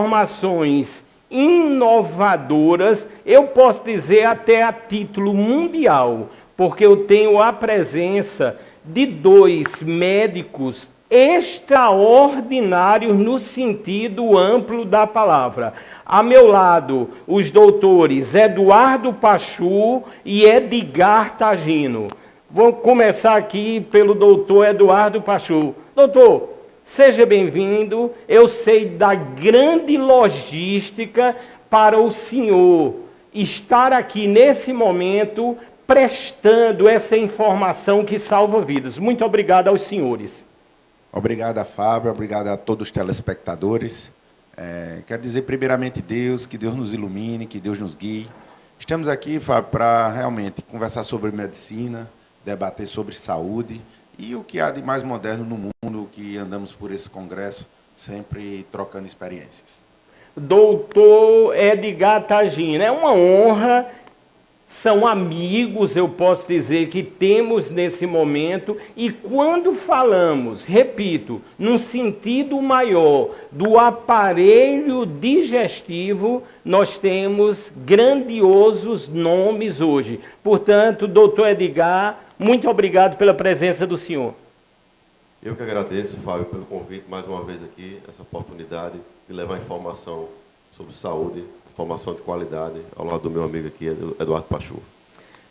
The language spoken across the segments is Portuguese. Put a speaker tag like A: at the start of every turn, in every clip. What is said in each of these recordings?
A: informações inovadoras, eu posso dizer até a título mundial, porque eu tenho a presença de dois médicos extraordinários no sentido amplo da palavra. A meu lado, os doutores Eduardo Pachu e Edgar Tagino. Vou começar aqui pelo doutor Eduardo Pachu. Doutor, seja bem-vindo. Eu sei da grande logística para o senhor estar aqui nesse momento prestando essa informação que salva vidas. Muito obrigado aos senhores.
B: Obrigado, Fábio. Obrigado a todos os telespectadores. Quero dizer, primeiramente, que Deus nos ilumine, que Deus nos guie. Estamos aqui, Fábio, para realmente conversar sobre medicina, debater sobre saúde e o que há de mais moderno no mundo, que andamos por esse congresso, sempre trocando experiências.
A: Doutor Edgar Tagino, é uma honra, são amigos, eu posso dizer, que temos nesse momento, e quando falamos, repito, num sentido maior do aparelho digestivo, nós temos grandiosos nomes hoje. Portanto, doutor Edgar, muito obrigado pela presença do senhor.
C: Eu que agradeço, Fábio, pelo convite, mais uma vez aqui, essa oportunidade de levar informação sobre saúde, informação de qualidade, ao lado do meu amigo aqui, Eduardo Pachu.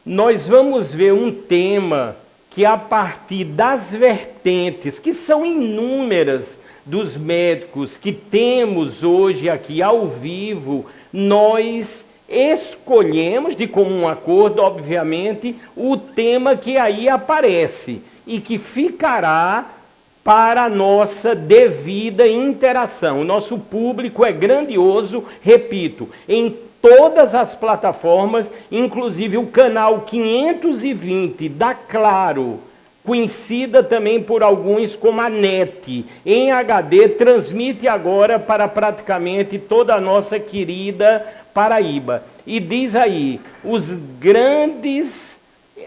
A: Nós vamos ver um tema que, a partir das vertentes, que são inúmeras, dos médicos que temos hoje aqui ao vivo, nós escolhemos, de comum acordo, obviamente, o tema que aí aparece e que ficará para a nossa devida interação. O nosso público é grandioso, repito, em todas as plataformas, inclusive o canal 520 da Claro, conhecida também por alguns como a NET, em HD, transmite agora para praticamente toda a nossa querida Paraíba. E diz aí, os grandes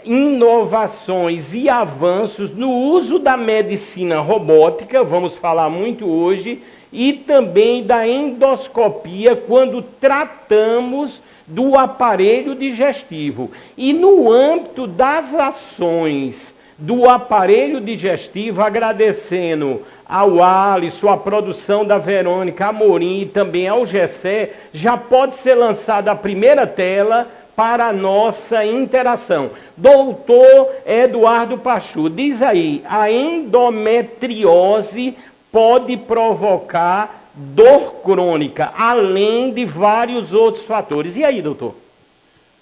A: inovações e avanços no uso da medicina robótica, vamos falar muito hoje, e também da endoscopia quando tratamos do aparelho digestivo. E no âmbito das ações do aparelho digestivo, agradecendo ao Alisson, a produção da Verônica Amorim e também ao Gessé, já pode ser lançada a primeira tela para a nossa interação. Doutor Eduardo Pachu, diz aí, a endometriose pode provocar dor crônica, além de vários outros fatores. E aí, doutor?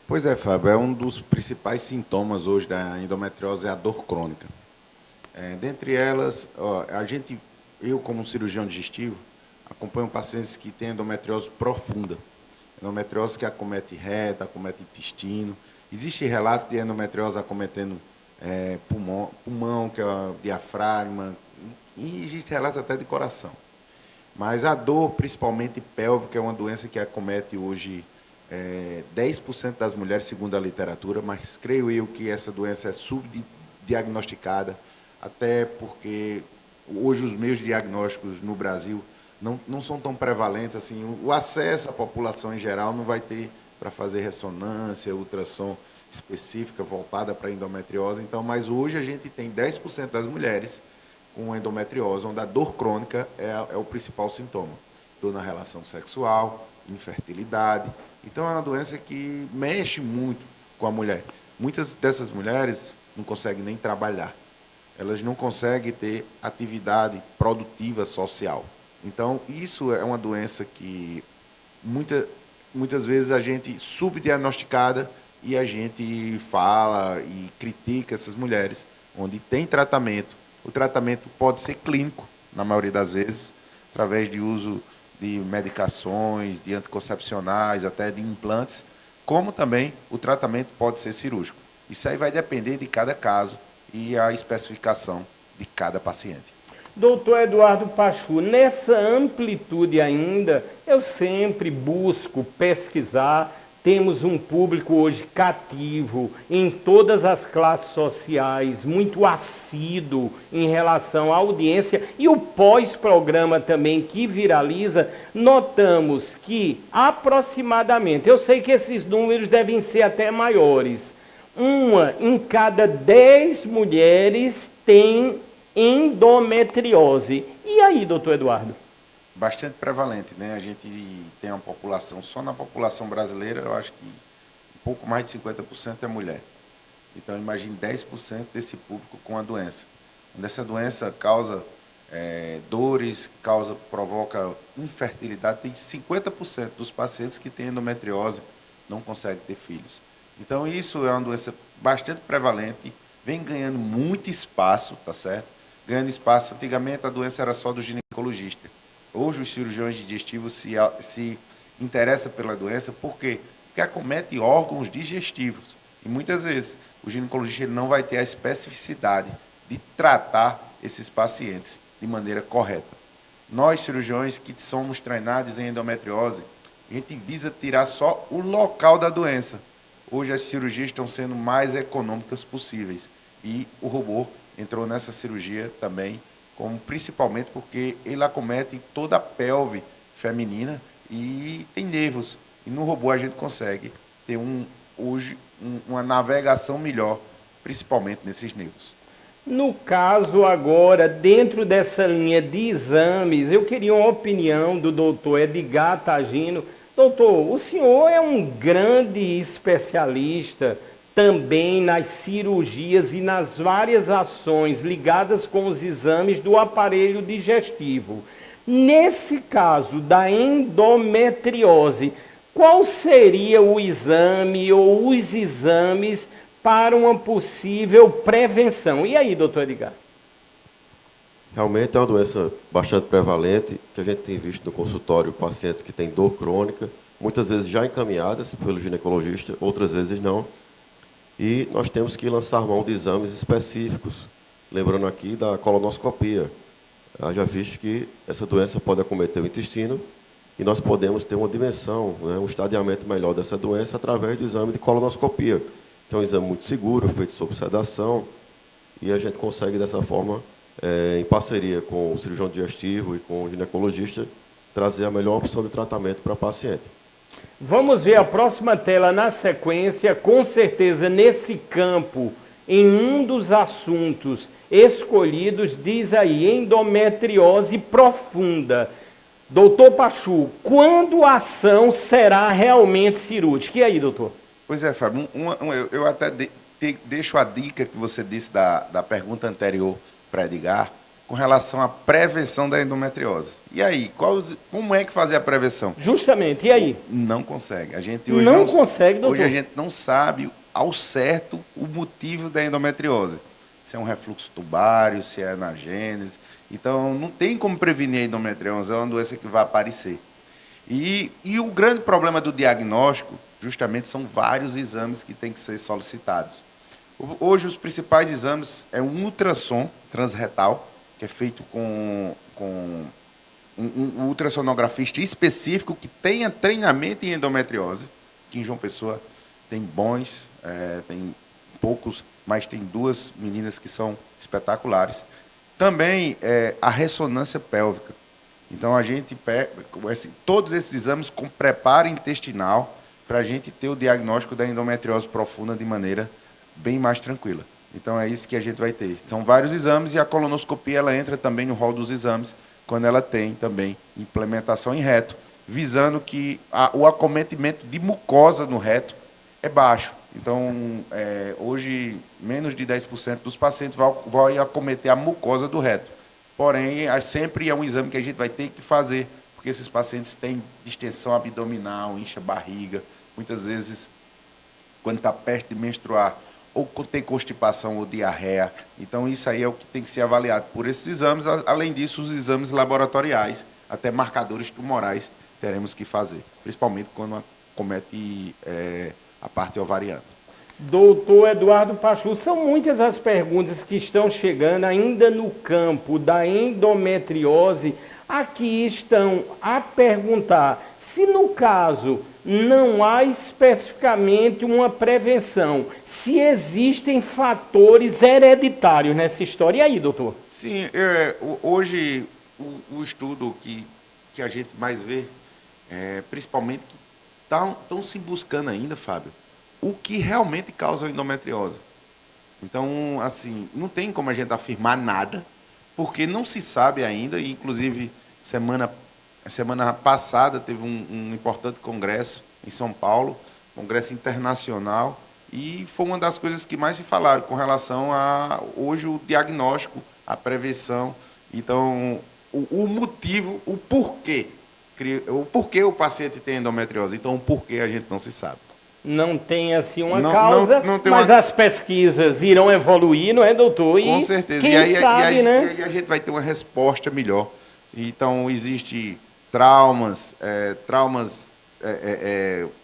B: Pois é, Fábio, um dos principais sintomas hoje da endometriose é a dor crônica. Dentre elas, eu como cirurgião digestivo, acompanho pacientes que têm endometriose profunda. Endometriose que acomete reto, acomete intestino. Existem relatos de endometriose acometendo pulmão, que é o diafragma, e existe relatos até de coração. Mas a dor, principalmente pélvica, é uma doença que acomete hoje 10% das mulheres, segundo a literatura, mas creio eu que essa doença é subdiagnosticada, até porque hoje os meios diagnósticos no Brasil não são tão prevalentes assim. O acesso à população em geral não vai ter para fazer ressonância, ultrassom específica voltada para endometriose. Então, mas hoje a gente tem 10% das mulheres com endometriose, onde a dor crônica é o principal sintoma. Dor na relação sexual, infertilidade. Então, é uma doença que mexe muito com a mulher. Muitas dessas mulheres não conseguem nem trabalhar. Elas não conseguem ter atividade produtiva social. Então, isso é uma doença que muitas vezes a gente subdiagnosticada e a gente fala e critica essas mulheres, onde tem tratamento. O tratamento pode ser clínico, na maioria das vezes, através de uso de medicações, de anticoncepcionais, até de implantes, como também o tratamento pode ser cirúrgico. Isso aí vai depender de cada caso e a especificação de cada paciente.
A: Doutor Eduardo Pachu, nessa amplitude ainda, eu sempre busco pesquisar temos um público hoje cativo em todas as classes sociais, muito assíduo em relação à audiência, e o pós-programa também que viraliza, notamos que aproximadamente, eu sei que esses números devem ser até maiores, 1 em cada 10 mulheres tem endometriose. E aí, doutor Eduardo?
B: Bastante prevalente, né? A gente tem uma população, só na população brasileira, eu acho que um pouco mais de 50% é mulher. Então, imagine 10% desse público com a doença. Quando essa doença causa dores, provoca infertilidade, tem 50% dos pacientes que têm endometriose não conseguem ter filhos. Então, isso é uma doença bastante prevalente, vem ganhando muito espaço, tá certo? Ganhando espaço. Antigamente, a doença era só do ginecologista. Hoje, os cirurgiões digestivos se interessam pela doença, por quê? Porque acomete órgãos digestivos. E muitas vezes, o ginecologista ele não vai ter a especificidade de tratar esses pacientes de maneira correta. Nós, cirurgiões que somos treinados em endometriose, a gente visa tirar só o local da doença. Hoje, as cirurgias estão sendo mais econômicas possíveis. E o robô entrou nessa cirurgia também, principalmente porque ele acomete toda a pelve feminina e tem nervos. E no robô a gente consegue ter hoje uma navegação melhor, principalmente nesses nervos.
A: No caso agora, dentro dessa linha de exames, eu queria uma opinião do doutor Edgar Tagino. Doutor, o senhor é um grande especialista também nas cirurgias e nas várias ações ligadas com os exames do aparelho digestivo. Nesse caso da endometriose, qual seria o exame ou os exames para uma possível prevenção? E aí, doutor Edgar?
C: Realmente é uma doença bastante prevalente, que a gente tem visto no consultório pacientes que têm dor crônica, muitas vezes já encaminhadas pelo ginecologista, outras vezes não. E nós temos que lançar mão de exames específicos, lembrando aqui da colonoscopia. Já visto que essa doença pode acometer o intestino e nós podemos ter uma dimensão, né, um estadiamento melhor dessa doença através do exame de colonoscopia, que é um exame muito seguro, feito sob sedação, e a gente consegue dessa forma, em parceria com o cirurgião digestivo e com o ginecologista, trazer a melhor opção de tratamento para a paciente.
A: Vamos ver a próxima tela na sequência, com certeza nesse campo, em um dos assuntos escolhidos, diz aí, endometriose profunda. Doutor Pachu, quando a ação será realmente cirúrgica? E aí, doutor?
B: Pois é, Fábio, eu até deixo a dica que você disse da pergunta anterior para Edgar, com relação à prevenção da endometriose. E aí, como é que fazer a prevenção?
A: Justamente, e aí?
B: Não consegue. A gente hoje
A: não consegue, doutor.
B: Hoje a gente não sabe ao certo o motivo da endometriose. Se é um refluxo tubário, se é na gênese. Então, não tem como prevenir a endometriose, é uma doença que vai aparecer. E o grande problema do diagnóstico, justamente, são vários exames que têm que ser solicitados. Hoje, os principais exames é um ultrassom transretal, que é feito com um ultrassonografista específico que tenha treinamento em endometriose, que em João Pessoa tem bons, tem poucos, mas tem 2 meninas que são espetaculares. Também a ressonância pélvica. Então, a gente pega todos esses exames com preparo intestinal para a gente ter o diagnóstico da endometriose profunda de maneira bem mais tranquila. Então, é isso que a gente vai ter. São vários exames e a colonoscopia ela entra também no rol dos exames, quando ela tem também implementação em reto, visando que o acometimento de mucosa no reto é baixo. Então, hoje, menos de 10% dos pacientes vão acometer a mucosa do reto. Porém, sempre é um exame que a gente vai ter que fazer, porque esses pacientes têm distensão abdominal, incha a barriga, muitas vezes, quando está perto de menstruar, ou tem constipação ou diarreia. Então, isso aí é o que tem que ser avaliado por esses exames. Além disso, os exames laboratoriais, até marcadores tumorais, teremos que fazer, principalmente quando acomete a parte ovariana.
A: Doutor Eduardo Pachu, são muitas as perguntas que estão chegando ainda no campo da endometriose. Aqui estão a perguntar se no caso não há especificamente uma prevenção, se existem fatores hereditários nessa história. E aí, doutor?
B: Sim, hoje o estudo que a gente mais vê, principalmente que estão se buscando ainda, Fábio, o que realmente causa a endometriose. Então, assim, não tem como a gente afirmar nada, porque não se sabe ainda, e inclusive semana passada teve um importante congresso em São Paulo, congresso internacional, e foi uma das coisas que mais se falaram com relação a, hoje, o diagnóstico, a prevenção. Então, o motivo, o porquê o paciente tem endometriose. Então, o porquê a gente não se sabe.
A: Não tem assim uma causa,
B: não tem
A: mas as pesquisas irão evoluir, não é, doutor?
B: Com certeza.
A: Quem sabe, né?
B: E aí a gente vai ter uma resposta melhor. Então, existe traumas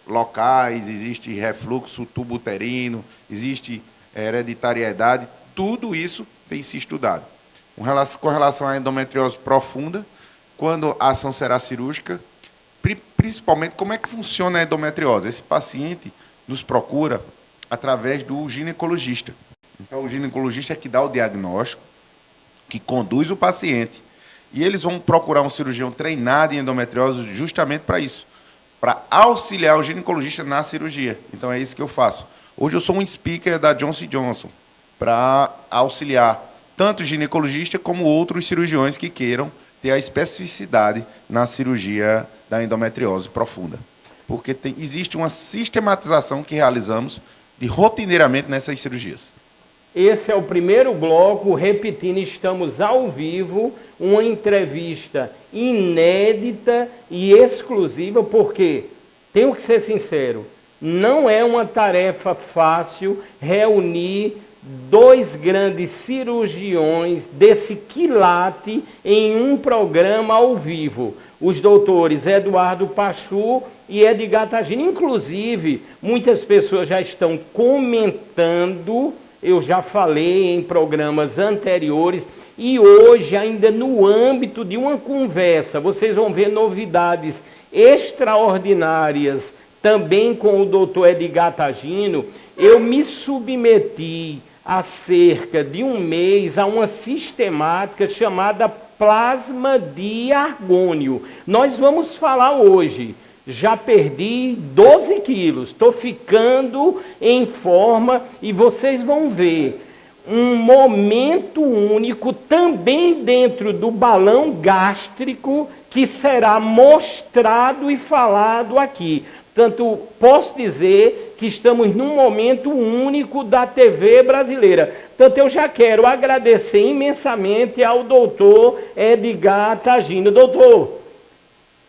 B: locais, existe refluxo tubo-uterino, existe hereditariedade, tudo isso tem se estudado. Com relação à endometriose profunda, quando a ação será cirúrgica, principalmente como é que funciona a endometriose. Esse paciente nos procura através do ginecologista. Então, o ginecologista é que dá o diagnóstico, que conduz o paciente, e eles vão procurar um cirurgião treinado em endometriose justamente para isso, para auxiliar o ginecologista na cirurgia. Então, é isso que eu faço. Hoje eu sou um speaker da Johnson & Johnson, para auxiliar tanto o ginecologista como outros cirurgiões que queiram ter a especificidade na cirurgia da endometriose profunda. Porque existe uma sistematização que realizamos rotineiramente nessas cirurgias.
A: Esse é o primeiro bloco, repetindo, estamos ao vivo, uma entrevista inédita e exclusiva, porque, tenho que ser sincero, não é uma tarefa fácil reunir dois grandes cirurgiões desse quilate em um programa ao vivo. Os doutores Eduardo Pachu e Edgar Tagino. Inclusive, muitas pessoas já estão comentando, eu já falei em programas anteriores, e hoje, ainda no âmbito de uma conversa, vocês vão ver novidades extraordinárias também com o doutor Edgar Tagino. Eu me submeti há cerca de um mês a uma sistemática chamada plasma de argônio. Nós vamos falar hoje. Já perdi 12 quilos, estou ficando em forma e vocês vão ver um momento único também dentro do balão gástrico que será mostrado e falado aqui. Portanto, posso dizer que estamos num momento único da TV brasileira. Portanto, eu já quero agradecer imensamente ao doutor Edgar Tagino. Doutor,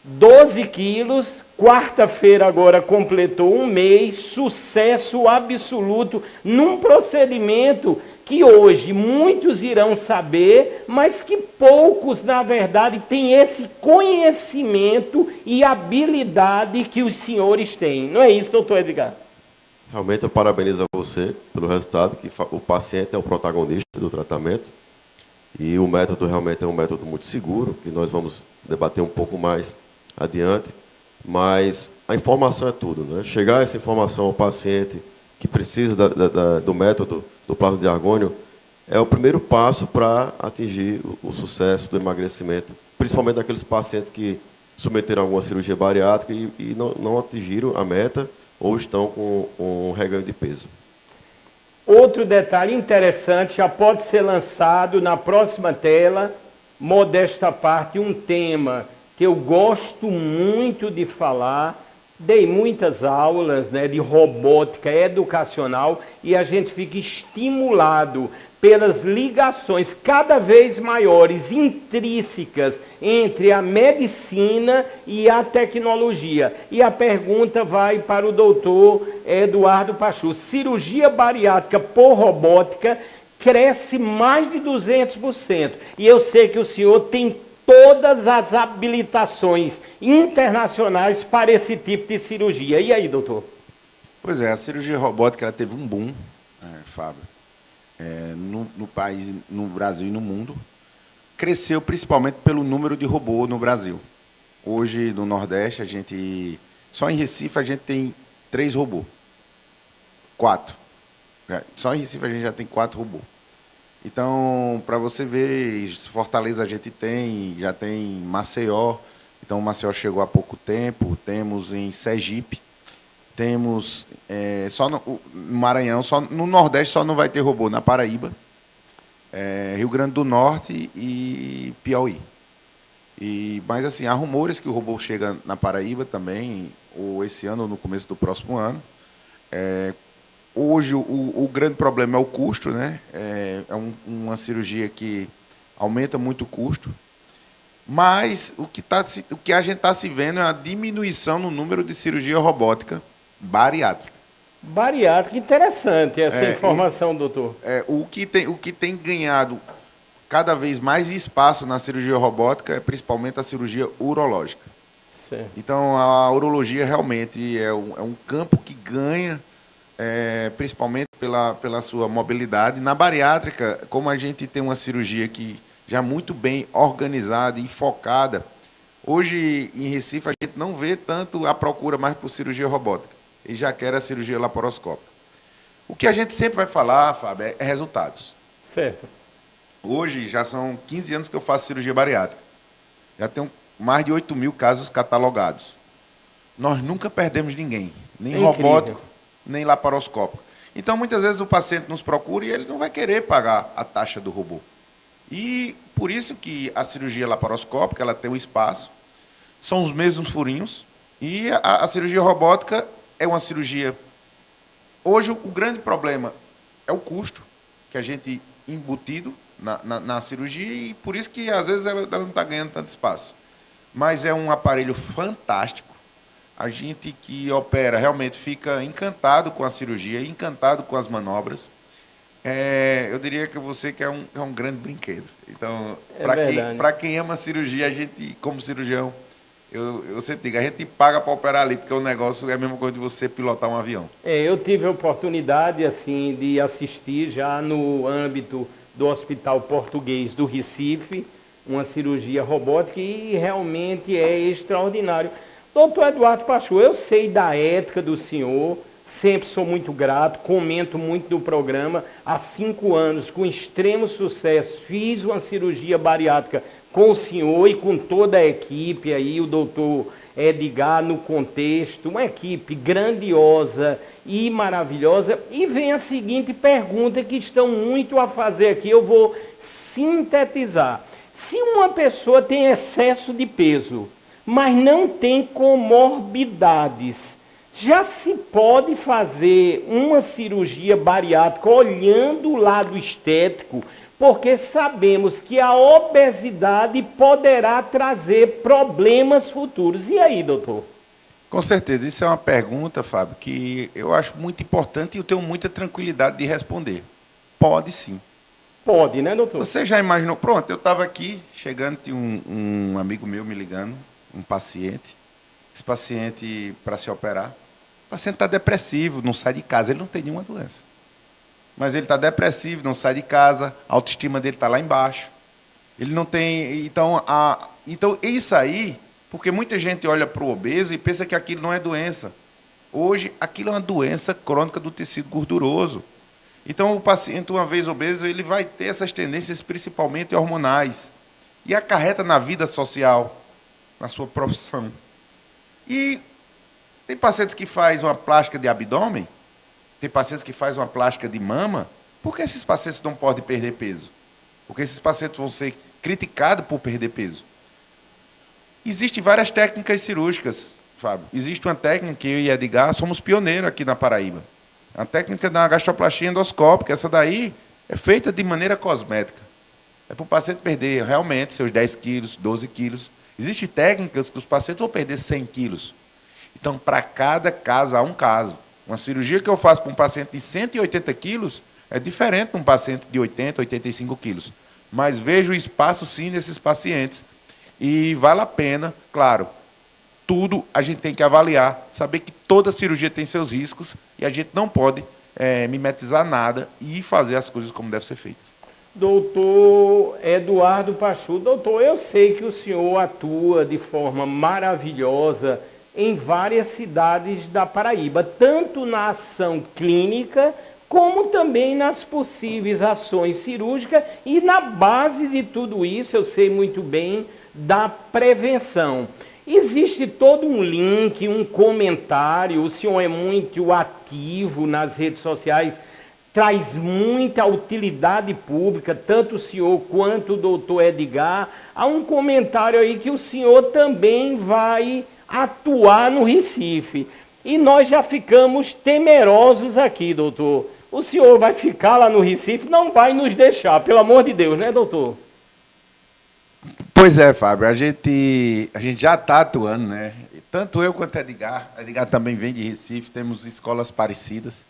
A: 12 quilos, quarta-feira agora completou um mês, sucesso absoluto, num procedimento que hoje muitos irão saber, mas que poucos, na verdade, têm esse conhecimento e habilidade que os senhores têm. Não é isso, doutor Edgar?
C: Realmente eu parabenizo a você pelo resultado, que o paciente é o protagonista do tratamento, e o método realmente é um método muito seguro, que nós vamos debater um pouco mais adiante, mas a informação é tudo, né? Chegar essa informação ao paciente que precisa do método do plasma de argônio é o primeiro passo para atingir o sucesso do emagrecimento, principalmente daqueles pacientes que submeteram a alguma cirurgia bariátrica e não atingiram a meta ou estão com um reganho de peso.
A: Outro detalhe interessante, já pode ser lançado na próxima tela, modesta parte, um tema que eu gosto muito de falar. Dei muitas aulas, né, de robótica educacional e a gente fica estimulado pelas ligações cada vez maiores, intrínsecas, entre a medicina e a tecnologia. E a pergunta vai para o doutor Eduardo Pachu. Cirurgia bariátrica por robótica cresce mais de 200%. E eu sei que o senhor tem todas as habilitações internacionais para esse tipo de cirurgia. E aí, doutor?
B: Pois é, a cirurgia robótica ela teve um boom, Fábio, no país, no Brasil e no mundo, cresceu principalmente pelo número de robô no Brasil. Hoje, no Nordeste, só em Recife, a gente tem 3 robôs. 4. Só em Recife, a gente já tem 4 robôs. Então, para você ver, Fortaleza a gente já tem Maceió. Então, Maceió chegou há pouco tempo. Temos em Sergipe. Temos só no Maranhão, só no Nordeste só não vai ter robô, na Paraíba, Rio Grande do Norte e Piauí. Mas assim, há rumores que o robô chega na Paraíba também, ou esse ano ou no começo do próximo ano. Hoje o grande problema é o custo, né? Uma cirurgia que aumenta muito o custo. Mas o que a gente está se vendo é a diminuição no número de cirurgia robótica bariátrica.
A: Bariátrica, interessante essa informação, doutor.
B: O que tem ganhado cada vez mais espaço na cirurgia robótica é principalmente a cirurgia urológica.
A: Certo.
B: Então, a urologia realmente é um campo que ganha, principalmente pela sua mobilidade. Na bariátrica, como a gente tem uma cirurgia que já muito bem organizada e focada, hoje em Recife a gente não vê tanto a procura mais por cirurgia robótica. E já quer a cirurgia laparoscópica. O que a gente sempre vai falar, Fábio, é resultados.
A: Certo.
B: Hoje já são 15 anos que eu faço cirurgia bariátrica. Já tenho mais de 8 mil casos catalogados. Nós nunca perdemos ninguém, nem robótico, nem laparoscópico. Então, muitas vezes o paciente nos procura e ele não vai querer pagar a taxa do robô. E por isso que a cirurgia laparoscópica ela tem um espaço, são os mesmos furinhos, e a cirurgia robótica é uma cirurgia... Hoje, o grande problema é o custo que a gente embutido na cirurgia e por isso que, às vezes, ela não está ganhando tanto espaço. Mas é um aparelho fantástico. A gente que opera realmente fica encantado com a cirurgia, encantado com as manobras. Eu diria que você que é um grande brinquedo. Então, para quem ama cirurgia, a gente, como cirurgião, eu sempre digo, a gente paga para operar ali, porque o negócio é a mesma coisa de você pilotar um avião.
A: Eu tive a oportunidade assim, de assistir já no âmbito do Hospital Português do Recife, uma cirurgia robótica, e realmente é extraordinário. Doutor Eduardo Pacheco, eu sei da ética do senhor, sempre sou muito grato, comento muito do programa. Há 5 anos, com extremo sucesso, fiz uma cirurgia bariátrica com o senhor e com toda a equipe aí, o doutor Edgar no contexto, uma equipe grandiosa e maravilhosa. E vem a seguinte pergunta que estão muito a fazer aqui, eu vou sintetizar. Se uma pessoa tem excesso de peso, mas não tem comorbidades, já se pode fazer uma cirurgia bariátrica olhando o lado estético, porque sabemos que a obesidade poderá trazer problemas futuros. E aí, doutor?
B: Com certeza, isso é uma pergunta, Fábio, que eu acho muito importante e eu tenho muita tranquilidade de responder. Pode sim.
A: Pode, né, doutor?
B: Você já imaginou? Pronto, eu estava aqui, chegando, tinha um amigo meu me ligando, um paciente. Esse paciente, para se operar, o paciente está depressivo, não sai de casa, ele não tem nenhuma doença. Mas ele está depressivo, não sai de casa, a autoestima dele está lá embaixo. Ele não tem... Então, isso aí, porque muita gente olha para o obeso e pensa que aquilo não é doença. Hoje, aquilo é uma doença crônica do tecido gorduroso. Então, o paciente, uma vez obeso, ele vai ter essas tendências principalmente hormonais. E acarreta na vida social, na sua profissão. E tem pacientes que fazem uma plástica de abdômen, tem pacientes que fazem uma plástica de mama. Por que esses pacientes não podem perder peso? Porque esses pacientes vão ser criticados por perder peso. Existem várias técnicas cirúrgicas, Fábio. Existe uma técnica que eu e Edgar somos pioneiros aqui na Paraíba. A técnica da gastroplastia endoscópica. Essa daí é feita de maneira cosmética. É para o paciente perder realmente seus 10 quilos, 12 quilos. Existem técnicas que os pacientes vão perder 100 quilos. Então, para cada caso, há um caso. Uma cirurgia que eu faço para um paciente de 180 quilos é diferente de um paciente de 80, 85 quilos. Mas vejo espaço, sim, nesses pacientes. E vale a pena, claro, tudo a gente tem que avaliar, saber que toda cirurgia tem seus riscos e a gente não pode mimetizar nada e fazer as coisas como devem ser feitas.
A: Doutor Eduardo Pachu, doutor, eu sei que o senhor atua de forma maravilhosa em várias cidades da Paraíba, tanto na ação clínica, como também nas possíveis ações cirúrgicas e na base de tudo isso, eu sei muito bem, da prevenção. Existe todo um link, um comentário, o senhor é muito ativo nas redes sociais, traz muita utilidade pública, tanto o senhor quanto o doutor Edgar. Há um comentário aí que o senhor também vai atuar no Recife. E nós já ficamos temerosos aqui, doutor. O senhor vai ficar lá no Recife, não vai nos deixar, pelo amor de Deus, né, doutor?
B: Pois é, Fábio, a gente já está atuando, né? Tanto eu quanto Edgar também vem de Recife, temos escolas parecidas.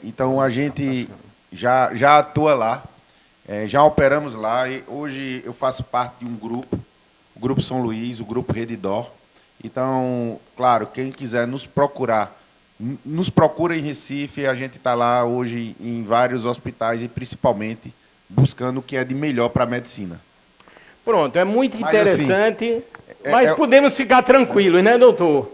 B: Então a gente já atua lá, já operamos lá. E hoje eu faço parte de um grupo, o Grupo São Luís, o Grupo Redidor. Então, claro, quem quiser nos procura em Recife. A gente está lá hoje em vários hospitais e principalmente buscando o que é de melhor para a medicina.
A: Pronto, é muito interessante, mas podemos ficar tranquilos, né, doutor?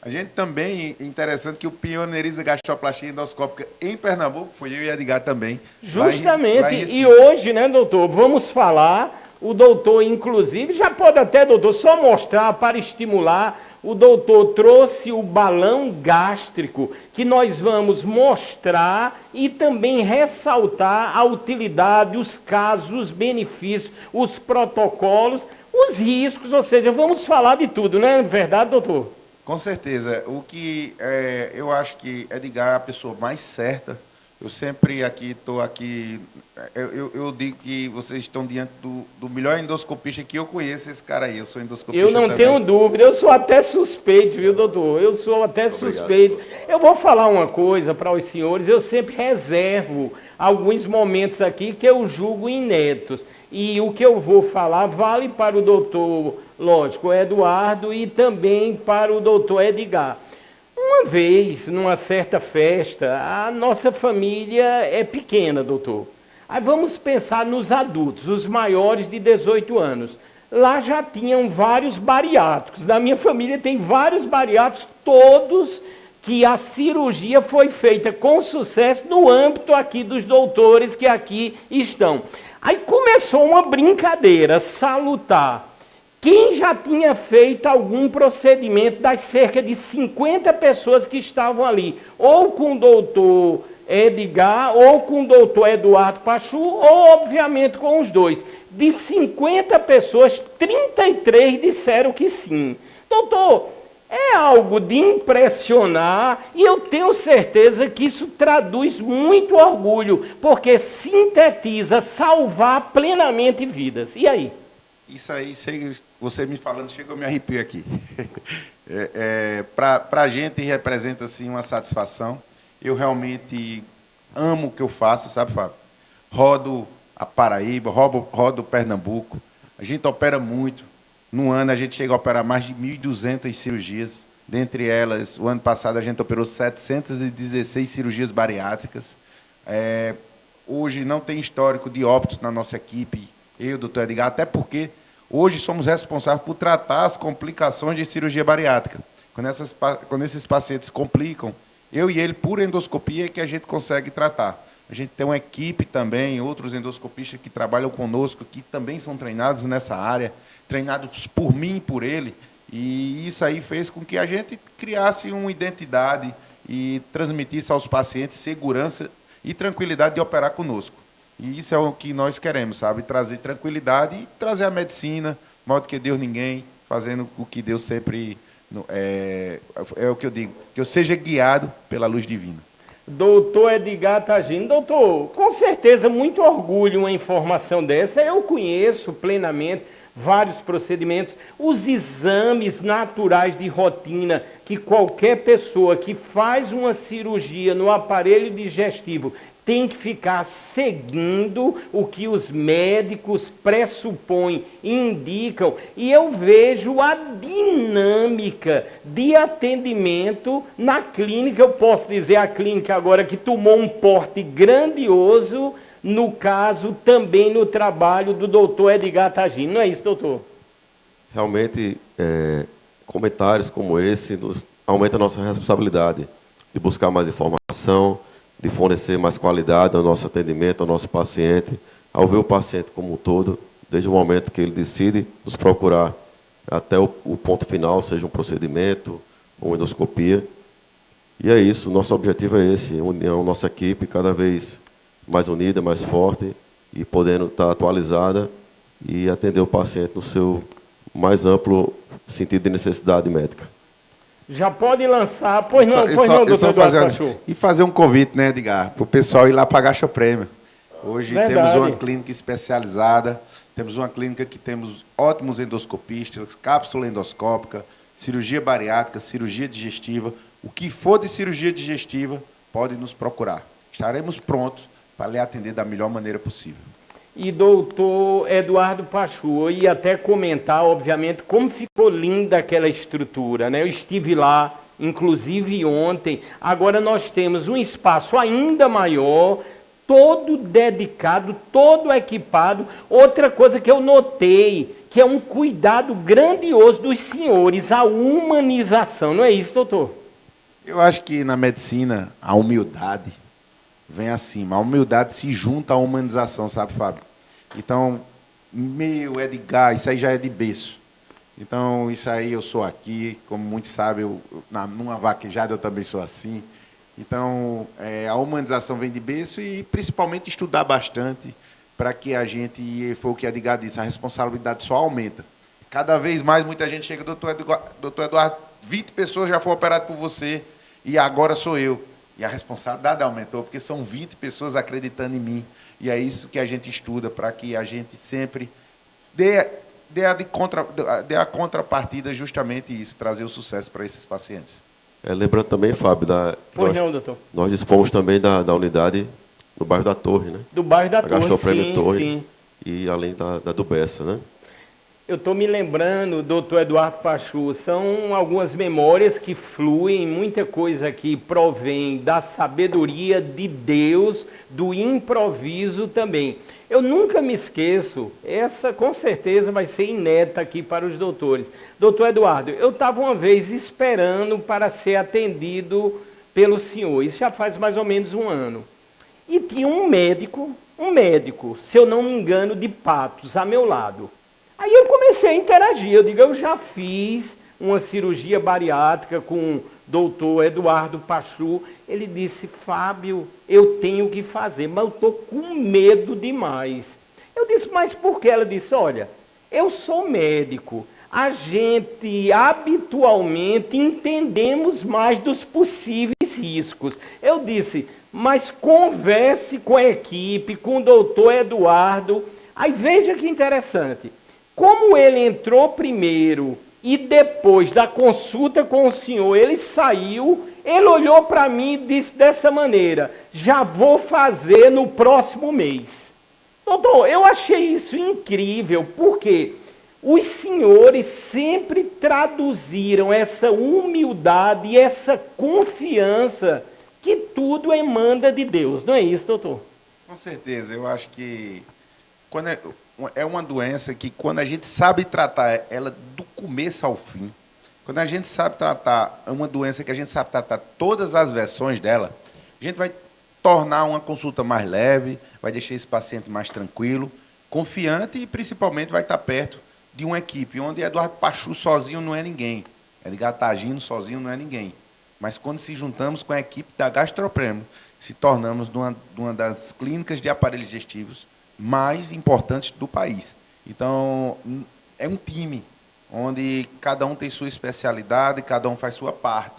B: A gente também, interessante que o pioneirismo da gastroplastia endoscópica em Pernambuco, foi eu e Edgar também.
A: Justamente, e hoje, né, doutor, vamos falar, o doutor, inclusive, já pode até, doutor, só mostrar para estimular, o doutor trouxe o balão gástrico, que nós vamos mostrar e também ressaltar a utilidade, os casos, os benefícios, os protocolos, os riscos, ou seja, vamos falar de tudo, não é verdade, doutor?
B: Com certeza. O que eu acho que Edgar é a pessoa mais certa. Eu sempre estou aqui. Eu digo que vocês estão diante do melhor endoscopista que eu conheço, esse cara aí. Eu sou endoscopista.
A: Eu não
B: também.
A: tenho dúvida. Eu sou até suspeito, viu, doutor? Eu sou até suspeito. Eu vou falar uma coisa para os senhores. Eu sempre reservo alguns momentos aqui que eu julgo inéditos. E o que eu vou falar vale para o doutor, lógico, Eduardo, e também para o doutor Edgar. Uma vez, numa certa festa, a nossa família é pequena, doutor. Aí vamos pensar nos adultos, os maiores de 18 anos. Lá já tinham vários bariátricos. Na minha família tem vários bariátricos, todos que a cirurgia foi feita com sucesso no âmbito aqui dos doutores que aqui estão. Aí começou uma brincadeira salutar. Quem já tinha feito algum procedimento das cerca de 50 pessoas que estavam ali, ou com o doutor Edgar, ou com o doutor Eduardo Pachu, ou obviamente com os dois. De 50 pessoas, 33 disseram que sim. Doutor, é algo de impressionar e eu tenho certeza que isso traduz muito orgulho, porque sintetiza salvar plenamente vidas. E aí?
B: Isso aí, você me falando, chega, eu me arrepio aqui. Para a gente representa assim, uma satisfação. Eu realmente amo o que eu faço, sabe, Fábio? Rodo a Paraíba, rodo Pernambuco. A gente opera muito. No ano, a gente chega a operar mais de 1.200 cirurgias. Dentre elas, o ano passado, a gente operou 716 cirurgias bariátricas. Hoje, não tem histórico de óbitos na nossa equipe, eu, doutor Edgar, até porque hoje somos responsáveis por tratar as complicações de cirurgia bariátrica. Quando esses pacientes complicam, eu e ele, por endoscopia, é que a gente consegue tratar. A gente tem uma equipe também, outros endoscopistas que trabalham conosco, que também são treinados nessa área, treinados por mim e por ele, e isso aí fez com que a gente criasse uma identidade e transmitisse aos pacientes segurança e tranquilidade de operar conosco. E isso é o que nós queremos, sabe? Trazer tranquilidade e trazer a medicina, modo que Deus ninguém, fazendo o que Deus sempre... É o que eu digo, que eu seja guiado pela luz divina.
A: Doutor Edgar Tagino, doutor, com certeza muito orgulho uma informação dessa, eu conheço plenamente vários procedimentos, os exames naturais de rotina que qualquer pessoa que faz uma cirurgia no aparelho digestivo tem que ficar seguindo o que os médicos pressupõem e indicam, e eu vejo a dinâmica de atendimento na clínica. Eu posso dizer a clínica agora que tomou um porte grandioso no caso, também no trabalho do doutor Edgar Tagino. Não é isso, doutor?
C: Realmente, comentários como esse aumentam a nossa responsabilidade de buscar mais informação, de fornecer mais qualidade ao nosso atendimento, ao nosso paciente, ao ver o paciente como um todo, desde o momento que ele decide nos procurar até o ponto final, seja um procedimento, uma endoscopia. E é isso, nosso objetivo é esse, união, nossa equipe cada vez mais unida, mais forte, e podendo estar atualizada e atender o paciente no seu mais amplo sentido de necessidade médica.
A: Já pode lançar, pois não, doutor Eduardo Pachu.
B: E fazer um convite, né, Edgar, para o pessoal ir lá para a Gastroprêmio. Hoje temos uma clínica especializada, temos uma clínica que temos ótimos endoscopistas, cápsula endoscópica, cirurgia bariátrica, cirurgia digestiva. O que for de cirurgia digestiva, pode nos procurar. Estaremos prontos para lhe atender da melhor maneira possível.
A: E doutor Eduardo Pachu, eu ia até comentar, obviamente, como ficou linda aquela estrutura, né? Eu estive lá, inclusive ontem. Agora nós temos um espaço ainda maior, todo dedicado, todo equipado. Outra coisa que eu notei, que é um cuidado grandioso dos senhores, a humanização. Não é isso, doutor?
B: Eu acho que na medicina a humildade vem acima. A humildade se junta à humanização, sabe, Fábio? Então, Edgar, isso aí já é de berço. Então, isso aí eu sou aqui, como muitos sabem, numa vaquejada eu também sou assim. Então, a humanização vem de berço e, principalmente, estudar bastante para que a gente, foi o que a Edgar disse, a responsabilidade só aumenta. Cada vez mais, muita gente chega, doutor Eduardo, 20 pessoas já foram operadas por você e agora sou eu. E a responsabilidade aumentou, porque são 20 pessoas acreditando em mim. E é isso que a gente estuda, para que a gente sempre dê a contrapartida, justamente isso, trazer o sucesso para esses pacientes.
C: Lembrando também, Fábio,
A: doutor.
C: Nós dispomos também da unidade do bairro da Torre, né?
A: Do bairro da Torre,
C: Gastroprêmio Torre,
A: sim.
C: E além da do Bessa, né?
A: Eu estou me lembrando, doutor Eduardo Pachu, são algumas memórias que fluem, muita coisa que provém da sabedoria de Deus, do improviso também. Eu nunca me esqueço, essa com certeza vai ser inédita aqui para os doutores. Doutor Eduardo, eu estava uma vez esperando para ser atendido pelo senhor, isso já faz mais ou menos um ano. E tinha um médico, se eu não me engano, de Patos, a meu lado. Aí eu comecei a interagir, eu digo, eu já fiz uma cirurgia bariátrica com o doutor Eduardo Pachu. Ele disse, Fábio, eu tenho que fazer, mas eu estou com medo demais. Eu disse, mas por quê? Ela disse, olha, eu sou médico, a gente habitualmente entendemos mais dos possíveis riscos. Eu disse, mas converse com a equipe, com o doutor Eduardo. Aí veja que interessante. Como ele entrou primeiro e depois da consulta com o senhor, ele saiu, ele olhou para mim e disse dessa maneira, já vou fazer no próximo mês. Doutor, eu achei isso incrível, porque os senhores sempre traduziram essa humildade e essa confiança que tudo emana de Deus. Não é isso, doutor?
B: Com certeza, eu acho que é uma doença que, quando a gente sabe tratar ela do começo ao fim, quando a gente sabe tratar, é uma doença que a gente sabe tratar todas as versões dela, a gente vai tornar uma consulta mais leve, vai deixar esse paciente mais tranquilo, confiante e, principalmente, vai estar perto de uma equipe, onde Eduardo Pachu sozinho não é ninguém, Edgar Tagino sozinho não é ninguém. Mas, quando se juntamos com a equipe da Gastroprêmio, se tornamos uma das clínicas de aparelhos digestivos mais importantes do país. Então, é um time, onde cada um tem sua especialidade, cada um faz sua parte.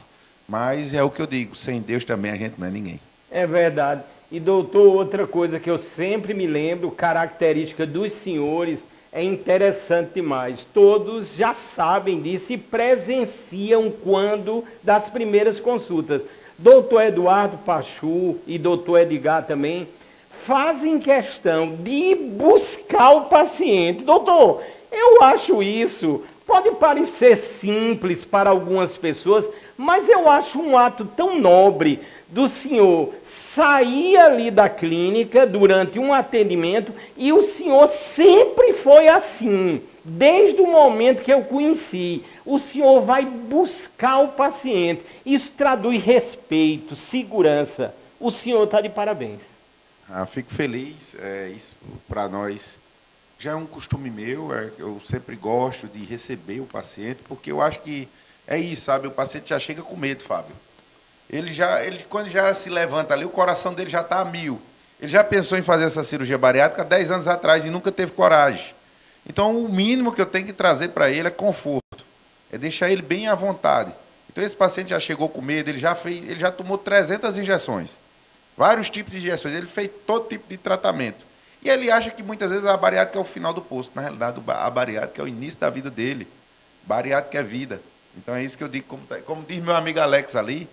B: Mas é o que eu digo, sem Deus também a gente não é ninguém.
A: É verdade. E, doutor, outra coisa que eu sempre me lembro, característica dos senhores, é interessante demais. Todos já sabem disso e presenciam quando das primeiras consultas. Doutor Eduardo Pachu e doutor Edgar também fazem questão de buscar o paciente. Doutor, eu acho isso, Pode parecer simples para algumas pessoas, mas eu acho um ato tão nobre do senhor sair ali da clínica durante um atendimento, e o senhor sempre foi assim, desde o momento que eu conheci. O senhor vai buscar o paciente. Isso traduz respeito, segurança. O senhor está de parabéns.
B: Fico feliz, isso para nós já é um costume meu, eu sempre gosto de receber o paciente, porque eu acho que é isso, sabe? O paciente já chega com medo, Fábio. Quando já se levanta ali, o coração dele já está a 1000. Ele já pensou em fazer essa cirurgia bariátrica 10 anos atrás e nunca teve coragem. Então, o mínimo que eu tenho que trazer para ele é conforto, é deixar ele bem à vontade. Então, esse paciente já chegou com medo, ele já tomou 300 injeções, vários tipos de injeções, ele fez todo tipo de tratamento. E ele acha que muitas vezes a bariátrica é o final do poço. Na realidade, a bariátrica é o início da vida dele. Bariátrica é vida. Então é isso que eu digo, como diz meu amigo Alex ali,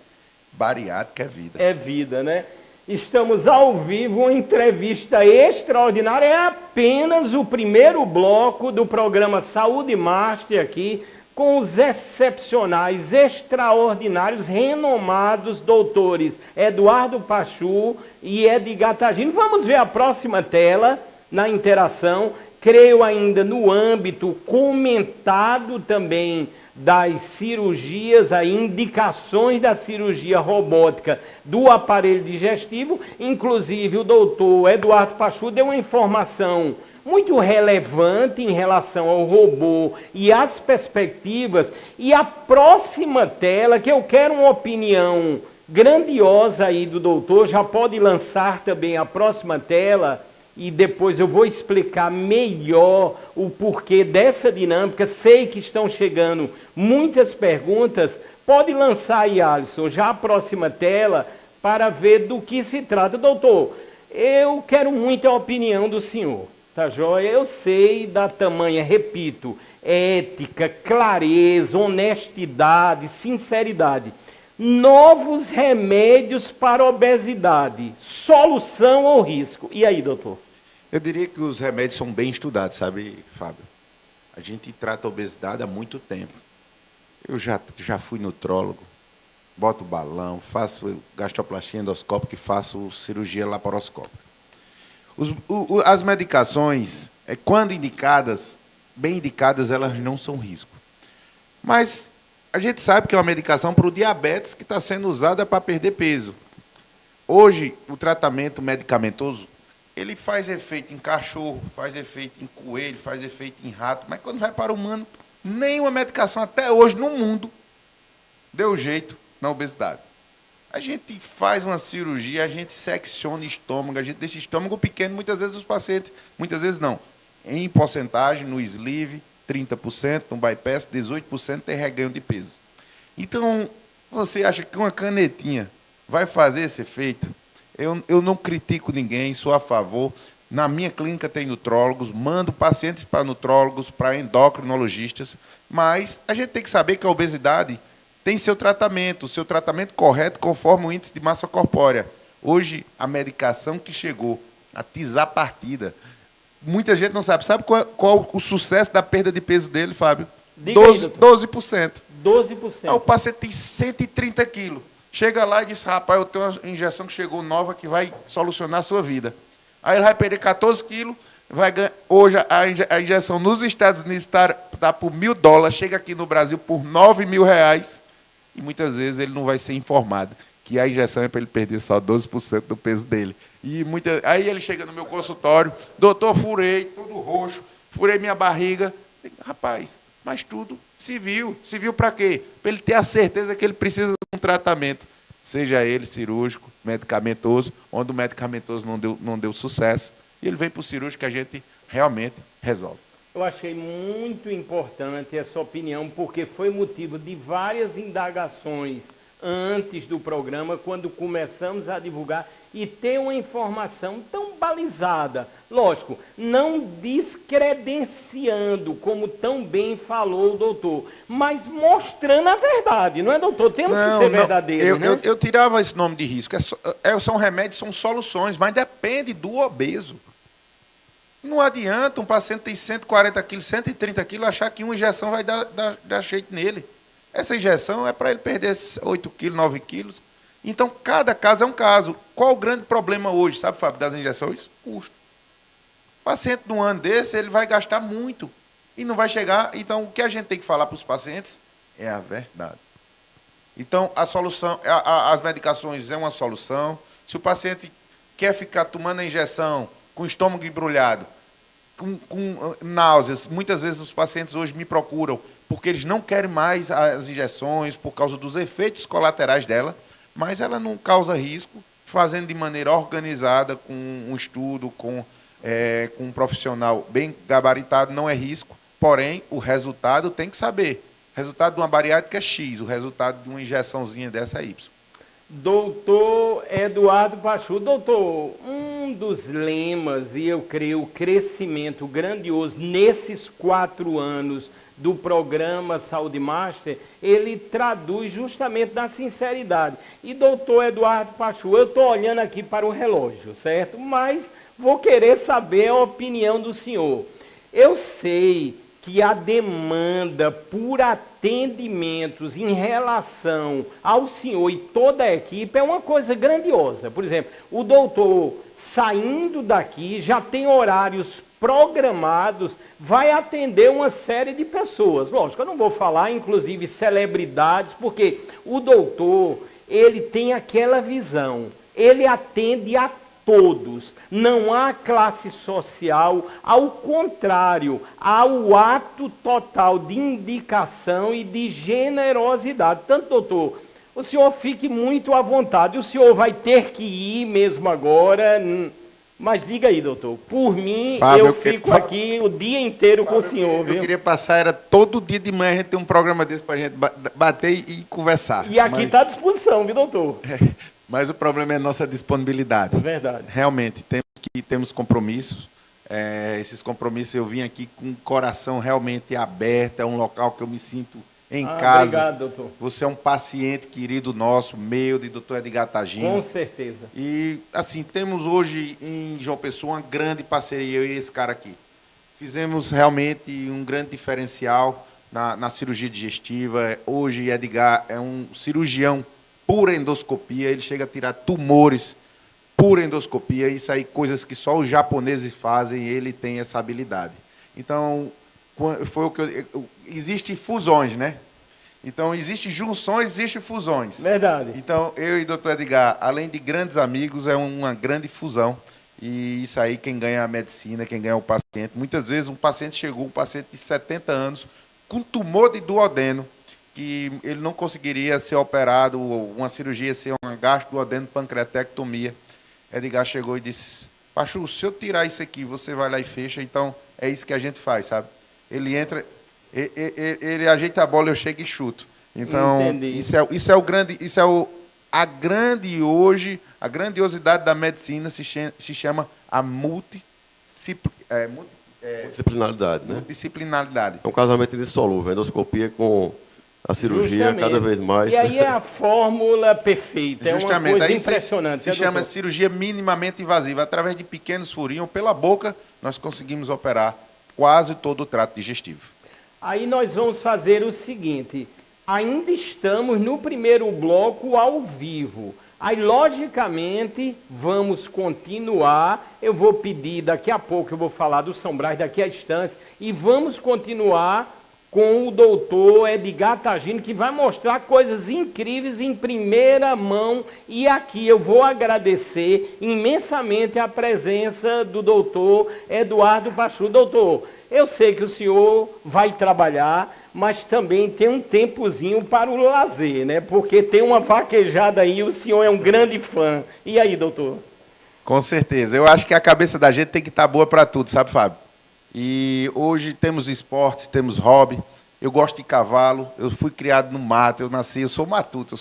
B: bariátrica é vida.
A: É vida, né? Estamos ao vivo, uma entrevista extraordinária. É apenas o primeiro bloco do programa Saúde Master aqui, com os excepcionais, extraordinários, renomados doutores Eduardo Pachu e Edgar Tagino. Vamos ver a próxima tela na interação. Creio ainda no âmbito comentado também das cirurgias, aí, indicações da cirurgia robótica do aparelho digestivo. Inclusive, o doutor Eduardo Pachu deu uma informação muito relevante em relação ao robô e as perspectivas. E a próxima tela, que eu quero uma opinião grandiosa aí do doutor, já pode lançar também a próxima tela, e depois eu vou explicar melhor o porquê dessa dinâmica. Sei que estão chegando muitas perguntas. Pode lançar aí, Alisson, já a próxima tela, para ver do que se trata. Doutor, eu quero muito a opinião do senhor. Tá joia? Eu sei da tamanha, repito, ética, clareza, honestidade, sinceridade. Novos remédios para obesidade, solução ou risco? E aí, doutor?
B: Eu diria que os remédios são bem estudados, sabe, Fábio? A gente trata a obesidade há muito tempo. Eu já fui nutrólogo, boto balão, faço gastroplastia endoscópica e faço cirurgia laparoscópica. As medicações, quando indicadas, bem indicadas, elas não são risco. Mas a gente sabe que é uma medicação para o diabetes que está sendo usada para perder peso. Hoje, o tratamento medicamentoso, ele faz efeito em cachorro, faz efeito em coelho, faz efeito em rato, mas quando vai para o humano, nenhuma medicação até hoje no mundo deu jeito na obesidade. A gente faz uma cirurgia, a gente secciona o estômago, a gente deixa o estômago pequeno, muitas vezes os pacientes, muitas vezes não. Em porcentagem, no sleeve, 30%, no bypass, 18% tem reganho de peso. Então, você acha que uma canetinha vai fazer esse efeito? Eu não critico ninguém, sou a favor. Na minha clínica tem nutrólogos, mando pacientes para nutrólogos, para endocrinologistas, mas a gente tem que saber que a obesidade tem seu tratamento correto conforme o índice de massa corpórea. Hoje, a medicação que chegou a tizapatida, muita gente não sabe. Sabe qual o sucesso da perda de peso dele, Fábio? 12%.
A: 12%.
B: O paciente tem 130 quilos. Chega lá e diz, rapaz, eu tenho uma injeção que chegou nova que vai solucionar a sua vida. Aí ele vai perder 14 quilos, vai ganhar. Hoje a injeção nos Estados Unidos está por $1.000, chega aqui no Brasil por R$9.000, e muitas vezes ele não vai ser informado que a injeção é para ele perder só 12% do peso dele. Aí ele chega no meu consultório, doutor, furei, tudo roxo, furei minha barriga. Rapaz, mas tudo se viu para quê? Para ele ter a certeza que ele precisa de um tratamento, seja ele cirúrgico, medicamentoso, onde o medicamentoso não deu sucesso, e ele vem para o cirúrgico que a gente realmente resolve.
A: Eu achei muito importante essa opinião, porque foi motivo de várias indagações antes do programa, quando começamos a divulgar, e ter uma informação tão balizada. Lógico, não descredenciando, como tão bem falou o doutor, mas mostrando a verdade, não é, doutor? Temos que ser verdadeiros, né?
B: Eu tirava esse nome de risco. São remédios, são soluções, mas depende do obeso. Não adianta um paciente tem 140 quilos, 130 quilos, achar que uma injeção vai dar jeito nele. Essa injeção é para ele perder 8 quilos, 9 quilos. Então, cada caso é um caso. Qual o grande problema hoje, sabe, Fábio, das injeções? Custo. O paciente, num ano desse, ele vai gastar muito e não vai chegar. Então, o que a gente tem que falar para os pacientes é a verdade. Então, a solução, as medicações é uma solução. Se o paciente quer ficar tomando a injeção com o estômago embrulhado, com náuseas, muitas vezes os pacientes hoje me procuram porque eles não querem mais as injeções por causa dos efeitos colaterais dela, mas ela não causa risco, fazendo de maneira organizada, com um estudo, com um profissional bem gabaritado, não é risco, porém, o resultado tem que saber. O resultado de uma bariátrica é X, o resultado de uma injeçãozinha dessa é Y.
A: Doutor Eduardo Pachu, doutor, um dos lemas, e eu creio, o crescimento grandioso nesses 4 anos do programa Saúde Master, ele traduz justamente na sinceridade. E doutor Eduardo Pachu, eu estou olhando aqui para o relógio, certo? Mas vou querer saber a opinião do senhor. Eu sei que a demanda por atendimentos em relação ao senhor e toda a equipe é uma coisa grandiosa. Por exemplo, o doutor saindo daqui já tem horários programados, vai atender uma série de pessoas. Lógico, eu não vou falar, inclusive, celebridades, porque o doutor, ele tem aquela visão, ele atende a todos, não há classe social, ao contrário, há o ato total de indicação e de generosidade. Tanto, doutor, o senhor fique muito à vontade, o senhor vai ter que ir mesmo agora, mas diga aí, doutor, por mim, Fábio, eu fico aqui o dia inteiro Fábio, com o senhor, viu?
B: Eu queria passar, era todo dia de manhã a gente tem um programa desse para a gente bater e conversar.
A: E aqui está à disposição, viu, doutor?
B: Mas o problema é a nossa disponibilidade.
A: Verdade.
B: Realmente, temos compromissos. Esses compromissos eu vim aqui com o coração realmente aberto, é um local que eu me sinto em casa.
A: Obrigado, doutor.
B: Você é um paciente querido nosso, meu, de doutor Edgar Tagino.
A: Com certeza.
B: E, assim, temos hoje em João Pessoa uma grande parceria, eu e esse cara aqui. Fizemos realmente um grande diferencial na cirurgia digestiva. Hoje, Edgar é um cirurgião por endoscopia, ele chega a tirar tumores por endoscopia, isso aí, coisas que só os japoneses fazem, ele tem essa habilidade. Então, foi o que existe fusões, né? Então, existe junções, existe fusões.
A: Verdade.
B: Então, eu e o doutor Edgar, além de grandes amigos, é uma grande fusão. E isso aí, quem ganha a medicina, quem ganha o paciente. Muitas vezes, um paciente de 70 anos, com tumor de duodeno, que ele não conseguiria ser operado, uma cirurgia ser uma gastroduodeno-pancreatectomia. Edgar chegou e disse, Pachu, se eu tirar isso aqui, você vai lá e fecha, então é isso que a gente faz, sabe? Ele entra, ele ajeita a bola, eu chego e chuto. Então, a grandiosidade da medicina se chama a
C: multidisciplinaridade, né?
B: Multidisciplinaridade.
C: É um casamento indissolúvel, a endoscopia com a cirurgia. Justamente. Cada vez mais.
A: E aí é a fórmula perfeita,
B: justamente,
A: é uma coisa impressionante.
B: Se chama cirurgia minimamente invasiva. Através de pequenos furinhos pela boca, nós conseguimos operar quase todo o trato digestivo.
A: Aí nós vamos fazer o seguinte, ainda estamos no primeiro bloco ao vivo. Aí, logicamente, vamos continuar. Eu vou pedir, daqui a pouco, eu vou falar do São Brás, daqui a instantes, e vamos continuar com o doutor Edgar Tagino, que vai mostrar coisas incríveis em primeira mão. E aqui eu vou agradecer imensamente a presença do doutor Eduardo Pachu. Doutor, eu sei que o senhor vai trabalhar, mas também tem um tempozinho para o lazer, né? Porque tem uma vaquejada aí, o senhor é um grande fã. E aí, doutor?
B: Com certeza. Eu acho que a cabeça da gente tem que estar boa para tudo, sabe, Fábio? E hoje temos esporte, temos hobby. Eu gosto de cavalo, eu fui criado no mato, eu sou matuto.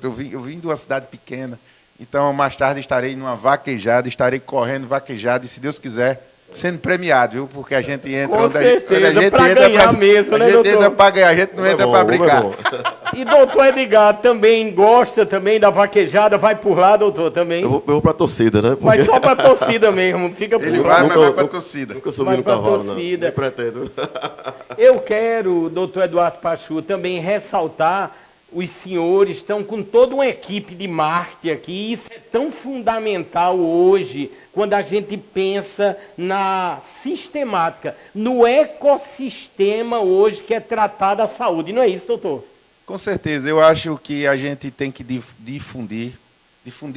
B: Eu vim de uma cidade pequena. Então, mais tarde estarei numa vaquejada, estarei correndo vaquejada, e se Deus quiser, sendo premiado, viu? Porque a gente entra
A: Com certeza, para ganhar mesmo, né,
B: doutor? A gente entra
A: doutor?
B: para ganhar, a gente não entra para brincar.
A: E doutor Edgar também gosta também da vaquejada, vai por lá, doutor, também?
C: Eu vou pra torcida, né?
A: Mas só pra torcida mesmo, fica por
B: Ele
A: lá.
B: vai, mas vai pra torcida.
C: Nunca subi no cavalo, não. Nem
A: Torcida.
C: pretendo.
A: Eu quero, doutor Eduardo Pachu, também ressaltar, os senhores estão com toda uma equipe de marketing aqui, e isso é tão fundamental hoje, quando a gente pensa na sistemática, no ecossistema hoje que é tratado a saúde, não é isso, doutor?
B: Com certeza, eu acho que a gente tem que difundir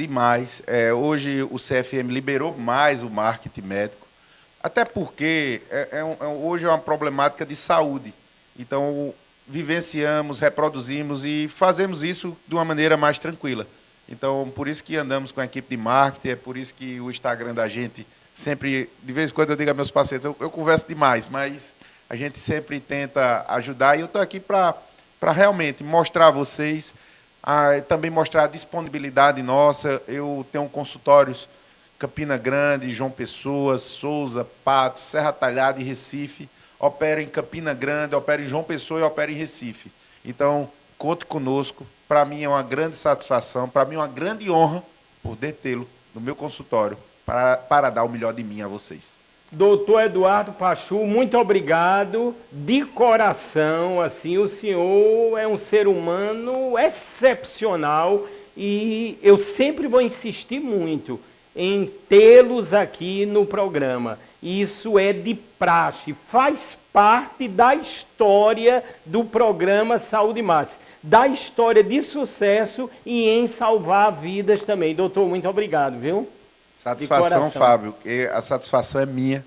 B: mais. Hoje o CFM liberou mais o marketing médico, até porque hoje é uma problemática de saúde. Então, vivenciamos, reproduzimos e fazemos isso de uma maneira mais tranquila. Então, por isso que andamos com a equipe de marketing, é por isso que o Instagram da gente sempre, de vez em quando eu digo a meus pacientes, eu converso demais, mas a gente sempre tenta ajudar e eu estou aqui para realmente mostrar a vocês, também mostrar a disponibilidade nossa. Eu tenho consultórios Campina Grande, João Pessoa, Souza, Patos, Serra Talhada e Recife. Opero em Campina Grande, opero em João Pessoa e opero em Recife. Então, conte conosco. Para mim é uma grande satisfação, para mim é uma grande honra poder tê-lo no meu consultório para dar o melhor de mim a vocês.
A: Doutor Eduardo Pachu, muito obrigado, de coração, assim, o senhor é um ser humano excepcional e eu sempre vou insistir muito em tê-los aqui no programa. Isso é de praxe, faz parte da história do programa Saúde Max, da história de sucesso e em salvar vidas também. Doutor, muito obrigado, viu?
B: Satisfação, Fábio. A satisfação é minha.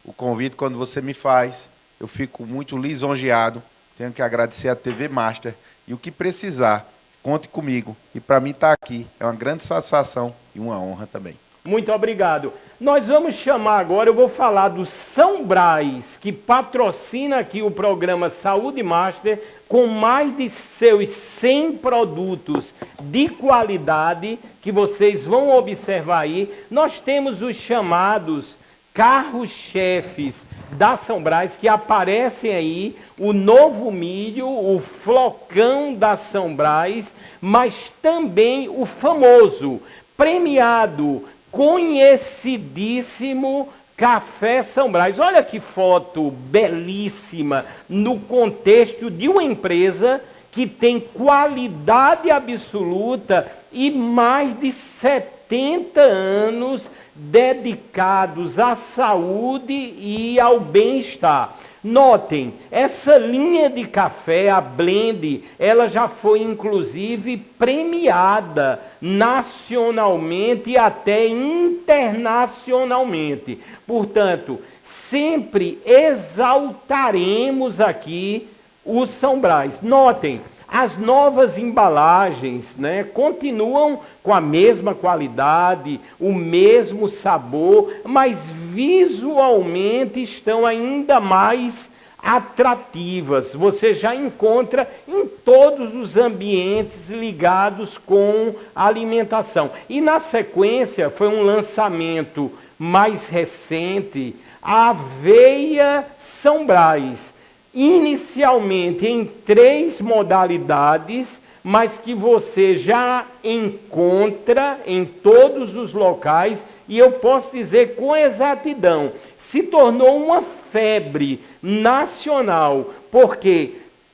B: O convite, quando você me faz, eu fico muito lisonjeado. Tenho que agradecer à TV Master. E o que precisar, conte comigo. E para mim estar aqui é uma grande satisfação e uma honra também.
A: Muito obrigado. Nós vamos chamar agora, eu vou falar do São Brás, que patrocina aqui o programa Saúde Master, com mais de seus 100 produtos de qualidade, que vocês vão observar aí. Nós temos os chamados carros-chefes da São Brás, que aparecem aí, o novo milho, o flocão da São Brás, mas também o famoso, premiado, conhecidíssimo Café São Brás. Olha que foto belíssima no contexto de uma empresa que tem qualidade absoluta e mais de 70 anos dedicados à saúde e ao bem-estar. Notem, essa linha de café, a Blend, ela já foi inclusive premiada nacionalmente e até internacionalmente. Portanto, sempre exaltaremos aqui o São Brás. Notem, as novas embalagens, né, continuam com a mesma qualidade, o mesmo sabor, mas visualmente estão ainda mais atrativas. Você já encontra em todos os ambientes ligados com a alimentação. E na sequência foi um lançamento mais recente, a Aveia São Brás, inicialmente em 3 modalidades, mas que você já encontra em todos os locais, e eu posso dizer com exatidão, se tornou uma febre nacional, porque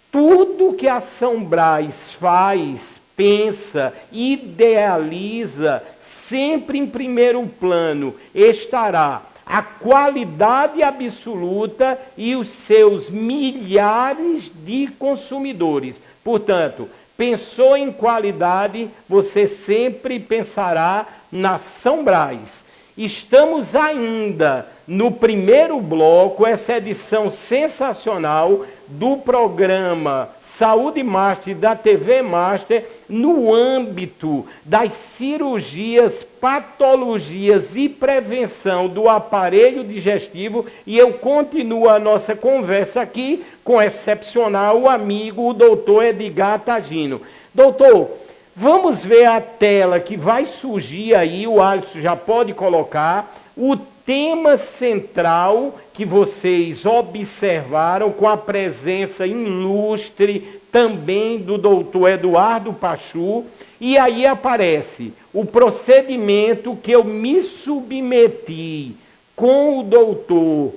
A: tudo que a São Brás faz, pensa, idealiza, sempre em primeiro plano estará a qualidade absoluta e os seus milhares de consumidores. Portanto, pensou em qualidade, você sempre pensará na São Brás. Estamos ainda no primeiro bloco, essa edição sensacional do programa Saúde Master da TV Master, no âmbito das cirurgias, patologias e prevenção do aparelho digestivo, e eu continuo a nossa conversa aqui com o excepcional amigo, o doutor Edgar Tagino. Doutor, vamos ver a tela que vai surgir aí, o Alisson já pode colocar, o tema central que vocês observaram com a presença ilustre também do doutor Eduardo Pachu, e aí aparece o procedimento que eu me submeti com o doutor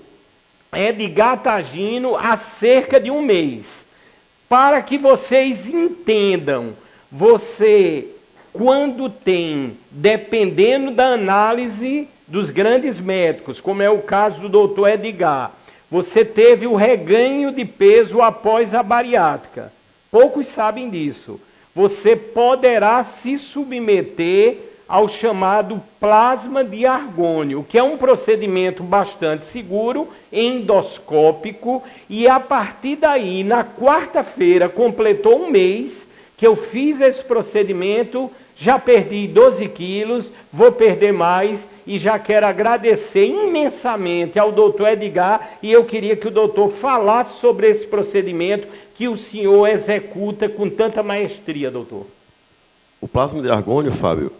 A: Edgar Tagino há cerca de um mês. Para que vocês entendam, você, quando tem, dependendo da análise dos grandes médicos, como é o caso do doutor Edgar, você teve o reganho de peso após a bariátrica. Poucos sabem disso. Você poderá se submeter ao chamado plasma de argônio, que é um procedimento bastante seguro, endoscópico, e a partir daí, na quarta-feira, completou um mês que eu fiz esse procedimento, já perdi 12 quilos, vou perder mais, e já quero agradecer imensamente ao doutor Edgar, e eu queria que o doutor falasse sobre esse procedimento que o senhor executa com tanta maestria, doutor.
C: O plasma de argônio, Fábio,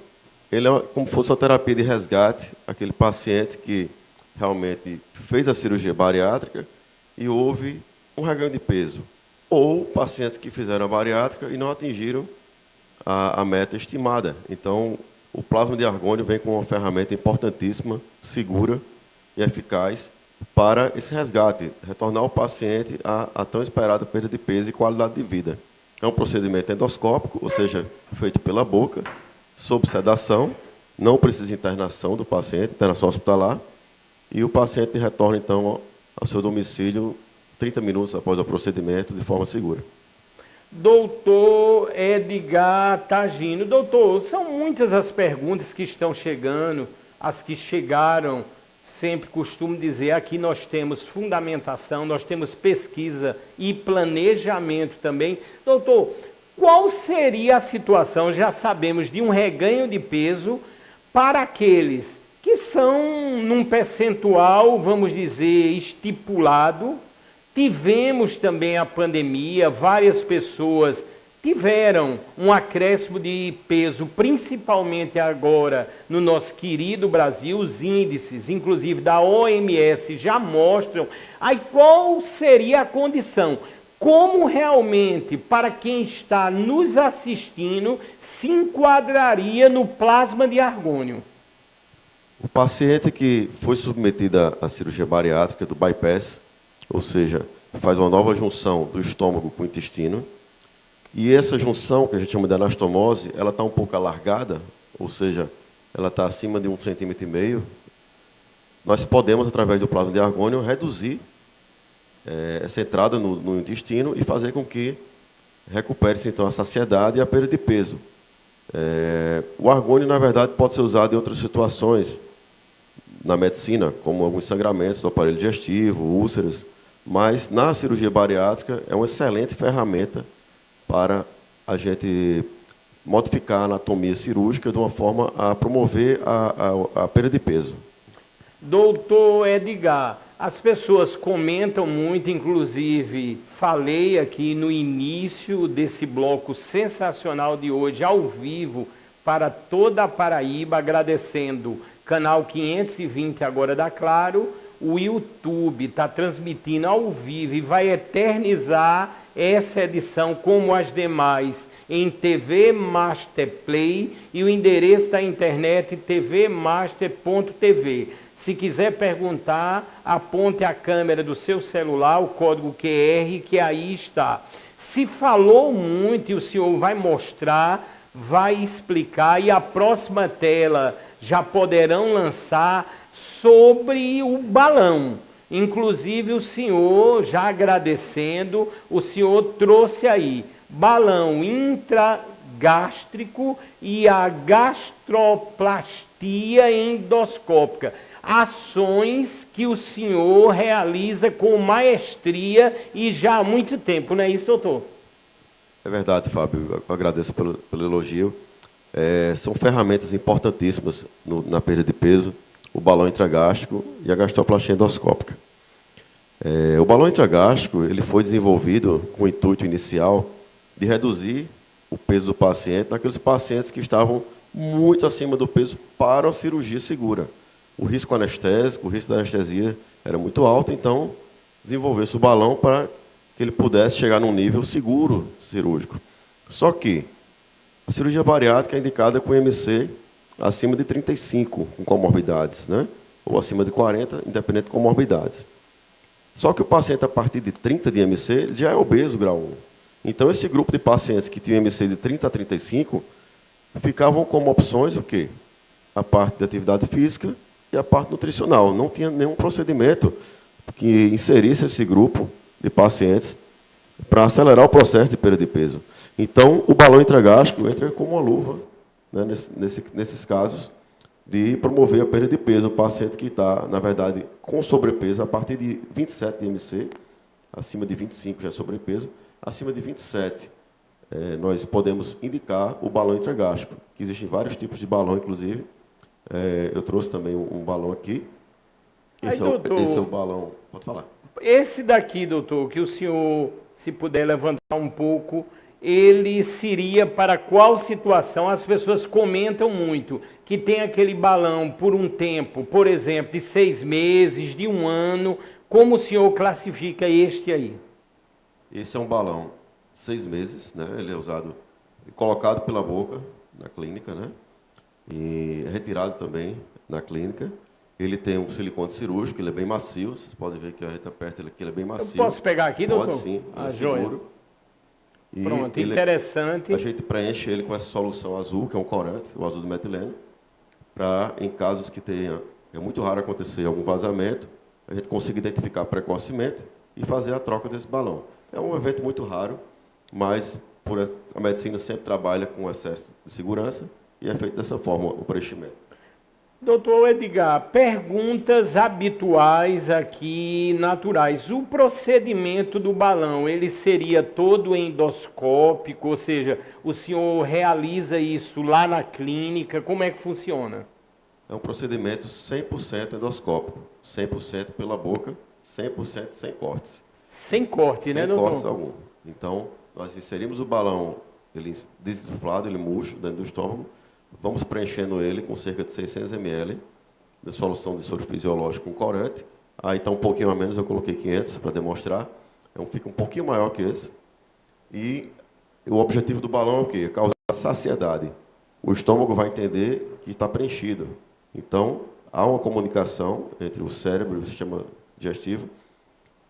C: ele é como se fosse uma terapia de resgate, aquele paciente que realmente fez a cirurgia bariátrica e houve um reganho de peso. Ou pacientes que fizeram a bariátrica e não atingiram a meta estimada. Então, o plasma de argônio vem com uma ferramenta importantíssima, segura e eficaz para esse resgate, retornar o paciente à tão esperada perda de peso e qualidade de vida. É um procedimento endoscópico, ou seja, feito pela boca, sob sedação, não precisa de internação do paciente, internação hospitalar, e o paciente retorna, então, ao seu domicílio 30 minutos após o procedimento, de forma segura.
A: Doutor Edgar Tagino. Doutor, são muitas as perguntas que estão chegando, as que chegaram, sempre costumo dizer, aqui nós temos fundamentação, nós temos pesquisa e planejamento também. Doutor, qual seria a situação, já sabemos, de um reganho de peso para aqueles que são num percentual, vamos dizer, estipulado? Tivemos também a pandemia, várias pessoas tiveram um acréscimo de peso, principalmente agora no nosso querido Brasil. Os índices, inclusive da OMS, já mostram. Aí qual seria a condição? Como realmente, para quem está nos assistindo, se enquadraria no plasma de argônio?
C: O paciente que foi submetido à cirurgia bariátrica do bypass, ou seja, faz uma nova junção do estômago com o intestino, e essa junção, que a gente chama de anastomose, ela está um pouco alargada, ou seja, ela está acima de 1,5 cm. Nós podemos, através do plasma de argônio, reduzir essa entrada no intestino e fazer com que recupere-se, então, a saciedade e a perda de peso. O argônio, na verdade, pode ser usado em outras situações na medicina, como alguns sangramentos do aparelho digestivo, úlceras, mas na cirurgia bariátrica é uma excelente ferramenta para a gente modificar a anatomia cirúrgica de uma forma a promover a perda de peso.
A: Doutor Edgar, as pessoas comentam muito, inclusive falei aqui no início desse bloco sensacional de hoje, ao vivo, para toda a Paraíba, agradecendo canal 520 agora da Claro, o YouTube está transmitindo ao vivo e vai eternizar essa edição, como as demais, em TV Master Play, e o endereço da internet tvmaster.tv. Se quiser perguntar, aponte a câmera do seu celular, o código QR, que aí está. Se falou muito, e o senhor vai mostrar, vai explicar, e a próxima tela já poderão lançar sobre o balão. Inclusive o senhor, já agradecendo, o senhor trouxe aí balão intragástrico e a gastroplastia endoscópica. Ações que o senhor realiza com maestria e já há muito tempo, não é isso, doutor?
C: É verdade, Fábio. Eu agradeço pelo elogio. São ferramentas importantíssimas na perda de peso, o balão intragástrico e a gastroplastia endoscópica. O balão intragástrico ele foi desenvolvido com o intuito inicial de reduzir o peso do paciente naqueles pacientes que estavam muito acima do peso para uma cirurgia segura. o risco anestésico, o risco da anestesia era muito alto, então desenvolveu-se o balão para que ele pudesse chegar num nível seguro cirúrgico. Só que a cirurgia bariátrica é indicada com IMC acima de 35, com comorbidades, né? Ou acima de 40, independente de comorbidades. Só que o paciente, a partir de 30 de IMC, ele já é obeso grau 1. Então, esse grupo de pacientes que tinham IMC de 30 a 35, ficavam como opções o quê? A parte de atividade física e a parte nutricional. Não tinha nenhum procedimento que inserisse esse grupo de pacientes para acelerar o processo de perda de peso. Então, o balão intragástrico entra como uma luva, né, nesses casos, de promover a perda de peso. O paciente que está, na verdade, com sobrepeso, a partir de 27 de IMC, acima de 25 já é sobrepeso, acima de 27, nós podemos indicar o balão intragástrico, que existem vários tipos de balão, inclusive. Eu trouxe também um balão aqui. Esse é o balão. Pode falar.
A: Esse daqui, doutor, que o senhor, se puder levantar um pouco, ele seria para qual situação? As pessoas comentam muito que tem aquele balão por um tempo, por exemplo, de 6 meses, de 1 ano. Como o senhor classifica este aí?
C: Esse é um balão de 6 meses, né? Ele é usado, colocado pela boca na clínica, né? E é retirado também na clínica. Ele tem um silicone cirúrgico, ele é bem macio. Vocês podem ver que a gente aperta ele aqui, ele é bem macio.
A: Eu posso pegar aqui, doutor?
C: Pode sim, ele é seguro. E
A: pronto, interessante.
C: A gente preenche ele com essa solução azul, que é um corante, o azul do metileno, para, em casos que tenha, é muito raro acontecer algum vazamento, a gente consiga identificar precocemente e fazer a troca desse balão. É um evento muito raro, mas a medicina sempre trabalha com excesso de segurança e é feito dessa forma o preenchimento.
A: Doutor Edgar, perguntas habituais aqui, naturais. O procedimento do balão, ele seria todo endoscópico, ou seja, o senhor realiza isso lá na clínica, como é que funciona?
C: É um procedimento 100% endoscópico, 100% pela boca, 100% sem cortes.
A: Sem corte, né, doutor?
C: Sem cortes algum. Então, nós inserimos o balão, ele desinsuflado, ele murcho dentro do estômago, vamos preenchendo ele com cerca de 600 ml de solução de soro fisiológico com corante. Aí está um pouquinho a menos, eu coloquei 500 para demonstrar. Fica um pouquinho maior que esse. E o objetivo do balão é o quê? Causar saciedade. O estômago vai entender que está preenchido. Então, há uma comunicação entre o cérebro e o sistema digestivo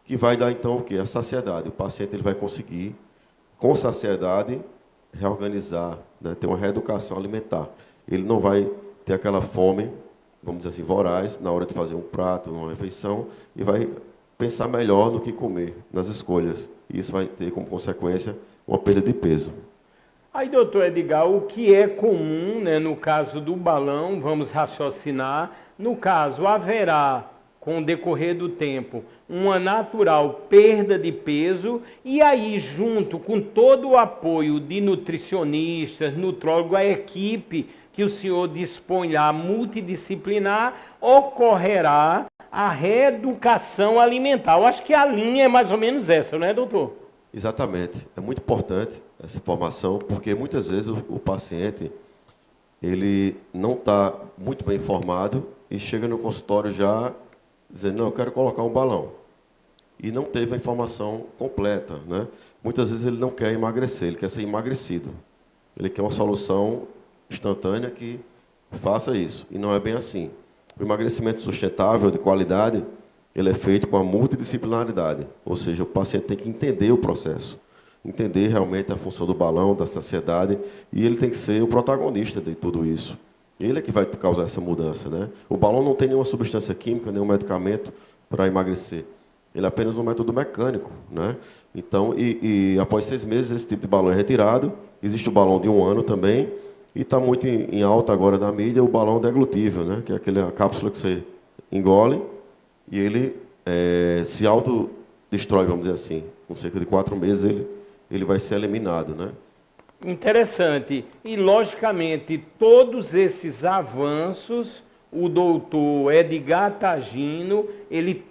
C: que vai dar, então, o quê? A saciedade. O paciente ele vai conseguir, com saciedade, reorganizar, né, ter uma reeducação alimentar. Ele não vai ter aquela fome, vamos dizer assim, voraz, na hora de fazer um prato, uma refeição, e vai pensar melhor no que comer, nas escolhas. E isso vai ter como consequência uma perda de peso.
A: Aí, doutor Edgar, o que é comum, né, no caso do balão, vamos raciocinar, no caso haverá, com o decorrer do tempo, uma natural perda de peso, e aí, junto com todo o apoio de nutricionistas, nutrólogo, a equipe que o senhor dispõe lá, multidisciplinar, ocorrerá a reeducação alimentar. Eu acho que a linha é mais ou menos essa, não é, doutor?
C: Exatamente. É muito importante essa informação, porque muitas vezes o paciente ele não está muito bem informado e chega no consultório já dizendo, não, eu quero colocar um balão. E não teve a informação completa, né? Muitas vezes ele não quer emagrecer, ele quer ser emagrecido. Ele quer uma solução instantânea que faça isso. E não é bem assim. O emagrecimento sustentável, de qualidade, ele é feito com a multidisciplinaridade. Ou seja, o paciente tem que entender o processo, entender realmente a função do balão, da saciedade, e ele tem que ser o protagonista de tudo isso. Ele é que vai causar essa mudança, né? O balão não tem nenhuma substância química, nenhum medicamento para emagrecer. Ele é apenas um método mecânico, né? Então, após 6 meses, esse tipo de balão é retirado. Existe o balão de 1 ano também. E está muito em alta agora na mídia o balão deglutível, né? Que é aquela cápsula que você engole e ele se autodestrói, vamos dizer assim. Com cerca de 4 meses ele vai ser eliminado, né?
A: Interessante. E, logicamente, todos esses avanços, o doutor Edgar Tagino, ele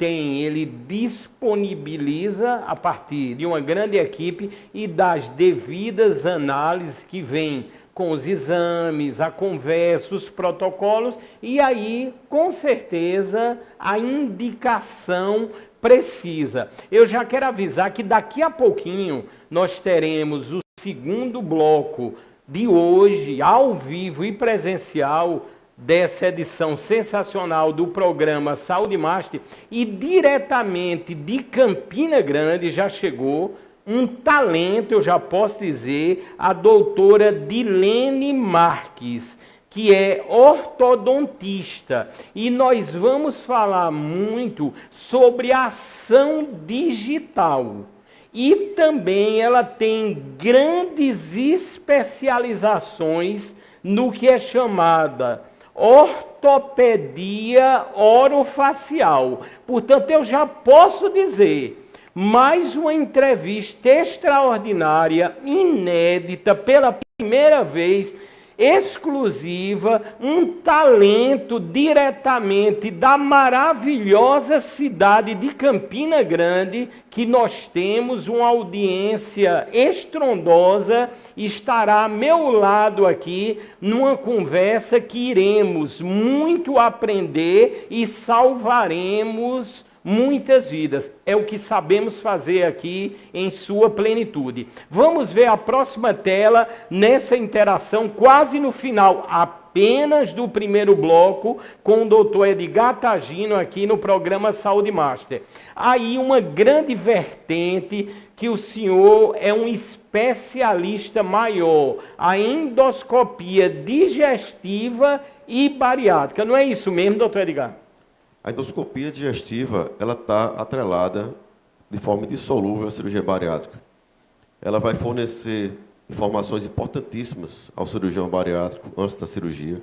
A: disponibiliza a partir de uma grande equipe e das devidas análises que vêm com os exames, a conversa, os protocolos, e aí, com certeza, a indicação precisa. Eu já quero avisar que daqui a pouquinho nós teremos o segundo bloco de hoje, ao vivo e presencial, dessa edição sensacional do programa Saúde Master, e diretamente de Campina Grande já chegou um talento, eu já posso dizer, a doutora Dilene Marques, que é ortodontista, e nós vamos falar muito sobre ação digital. E também ela tem grandes especializações no que é chamada ortopedia orofacial. Portanto, eu já posso dizer, mais uma entrevista extraordinária, inédita, pela primeira vez, exclusiva, um talento diretamente da maravilhosa cidade de Campina Grande, que nós temos uma audiência estrondosa, estará a meu lado aqui numa conversa que iremos muito aprender e salvaremos muitas vidas. É o que sabemos fazer aqui em sua plenitude. Vamos ver a próxima tela nessa interação quase no final, apenas do primeiro bloco, com o doutor Edgar Tagino aqui no programa Saúde Master. Aí uma grande vertente que o senhor é um especialista maior, a endoscopia digestiva e bariátrica. Não é isso mesmo, doutor Edgar?
C: A endoscopia digestiva, ela está atrelada de forma indissolúvel à cirurgia bariátrica. Ela vai fornecer informações importantíssimas ao cirurgião bariátrico antes da cirurgia.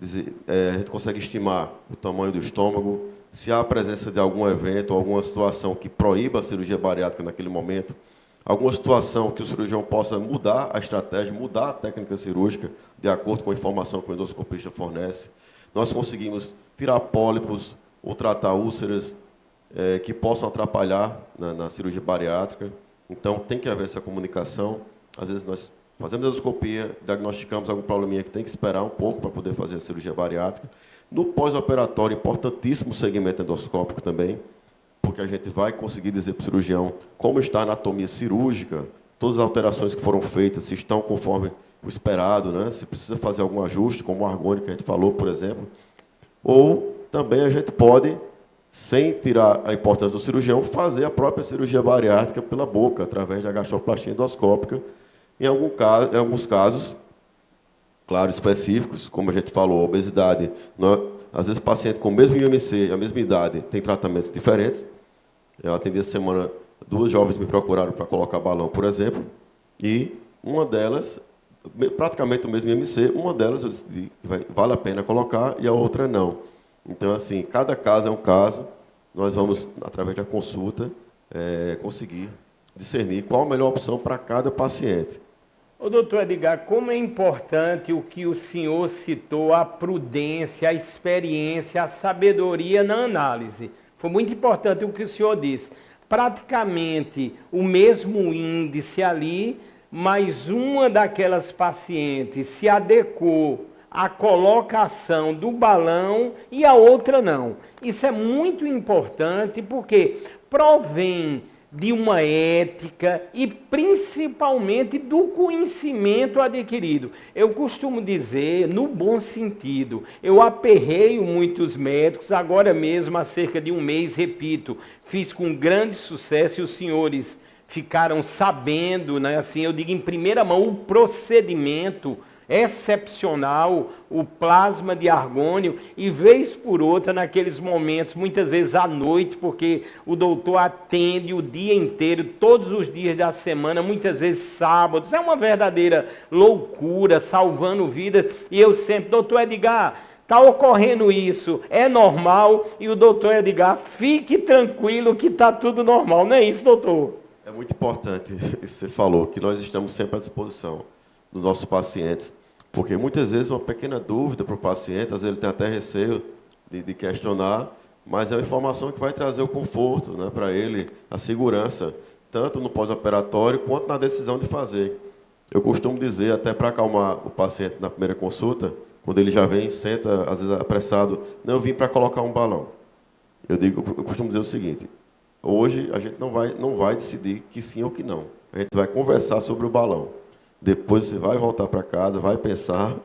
C: A gente consegue estimar o tamanho do estômago, se há a presença de algum evento, alguma situação que proíba a cirurgia bariátrica naquele momento, alguma situação que o cirurgião possa mudar a estratégia, mudar a técnica cirúrgica, de acordo com a informação que o endoscopista fornece. Nós conseguimos tirar pólipos ou tratar úlceras que possam atrapalhar na cirurgia bariátrica. Então, tem que haver essa comunicação. Às vezes, nós fazemos endoscopia, diagnosticamos algum probleminha que tem que esperar um pouco para poder fazer a cirurgia bariátrica. No pós-operatório, importantíssimo o segmento endoscópico também, porque a gente vai conseguir dizer para o cirurgião como está a anatomia cirúrgica, todas as alterações que foram feitas, se estão conforme o esperado, né? Se precisa fazer algum ajuste, como o argônico que a gente falou, por exemplo. Ou também a gente pode, sem tirar a importância do cirurgião, fazer a própria cirurgia bariátrica pela boca, através da gastroplastia endoscópica. Em alguns casos, claro, específicos, como a gente falou, obesidade. Às vezes, paciente com o mesmo IMC, a mesma idade, tem tratamentos diferentes. Eu atendi essa semana, 2 jovens me procuraram para colocar balão, por exemplo, e uma delas, praticamente o mesmo IMC, uma delas eu decidi que vale a pena colocar e a outra não. Então, assim, cada caso é um caso, nós vamos, através da consulta, conseguir discernir qual a melhor opção para cada paciente.
A: Ô, doutor Edgar, como é importante o que o senhor citou, a prudência, a experiência, a sabedoria na análise. Foi muito importante o que o senhor disse. Praticamente o mesmo índice ali, mas uma daquelas pacientes se adequou à colocação do balão e a outra não. Isso é muito importante porque provém de uma ética e principalmente do conhecimento adquirido. Eu costumo dizer, no bom sentido, eu aperreio muitos médicos, agora mesmo há cerca de um mês, repito, fiz com grande sucesso e os senhores ficaram sabendo, né, assim, eu digo em primeira mão, o procedimento excepcional, o plasma de argônio, e vez por outra, naqueles momentos, muitas vezes à noite, porque o doutor atende o dia inteiro, todos os dias da semana, muitas vezes sábados, é uma verdadeira loucura, salvando vidas, e eu sempre, doutor Edgar, está ocorrendo isso, é normal, e o doutor Edgar, fique tranquilo que está tudo normal, não é isso, doutor?
C: É muito importante isso que você falou, que nós estamos sempre à disposição dos nossos pacientes, porque muitas vezes uma pequena dúvida para o paciente, às vezes ele tem até receio de questionar, mas é uma informação que vai trazer o conforto, né, para ele, a segurança, tanto no pós-operatório quanto na decisão de fazer. Eu costumo dizer, até para acalmar o paciente na primeira consulta, quando ele já vem, senta, às vezes apressado, não, eu vim para colocar um balão. Eu costumo dizer o seguinte, hoje a gente não vai decidir que sim ou que não. A gente vai conversar sobre o balão. Depois você vai voltar para casa, vai pensar,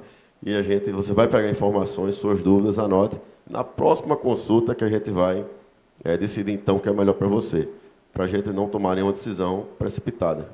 C: e você vai pegar informações, suas dúvidas, anote. Na próxima consulta que a gente vai decidir então o que é melhor para você, para a gente não tomar nenhuma decisão precipitada.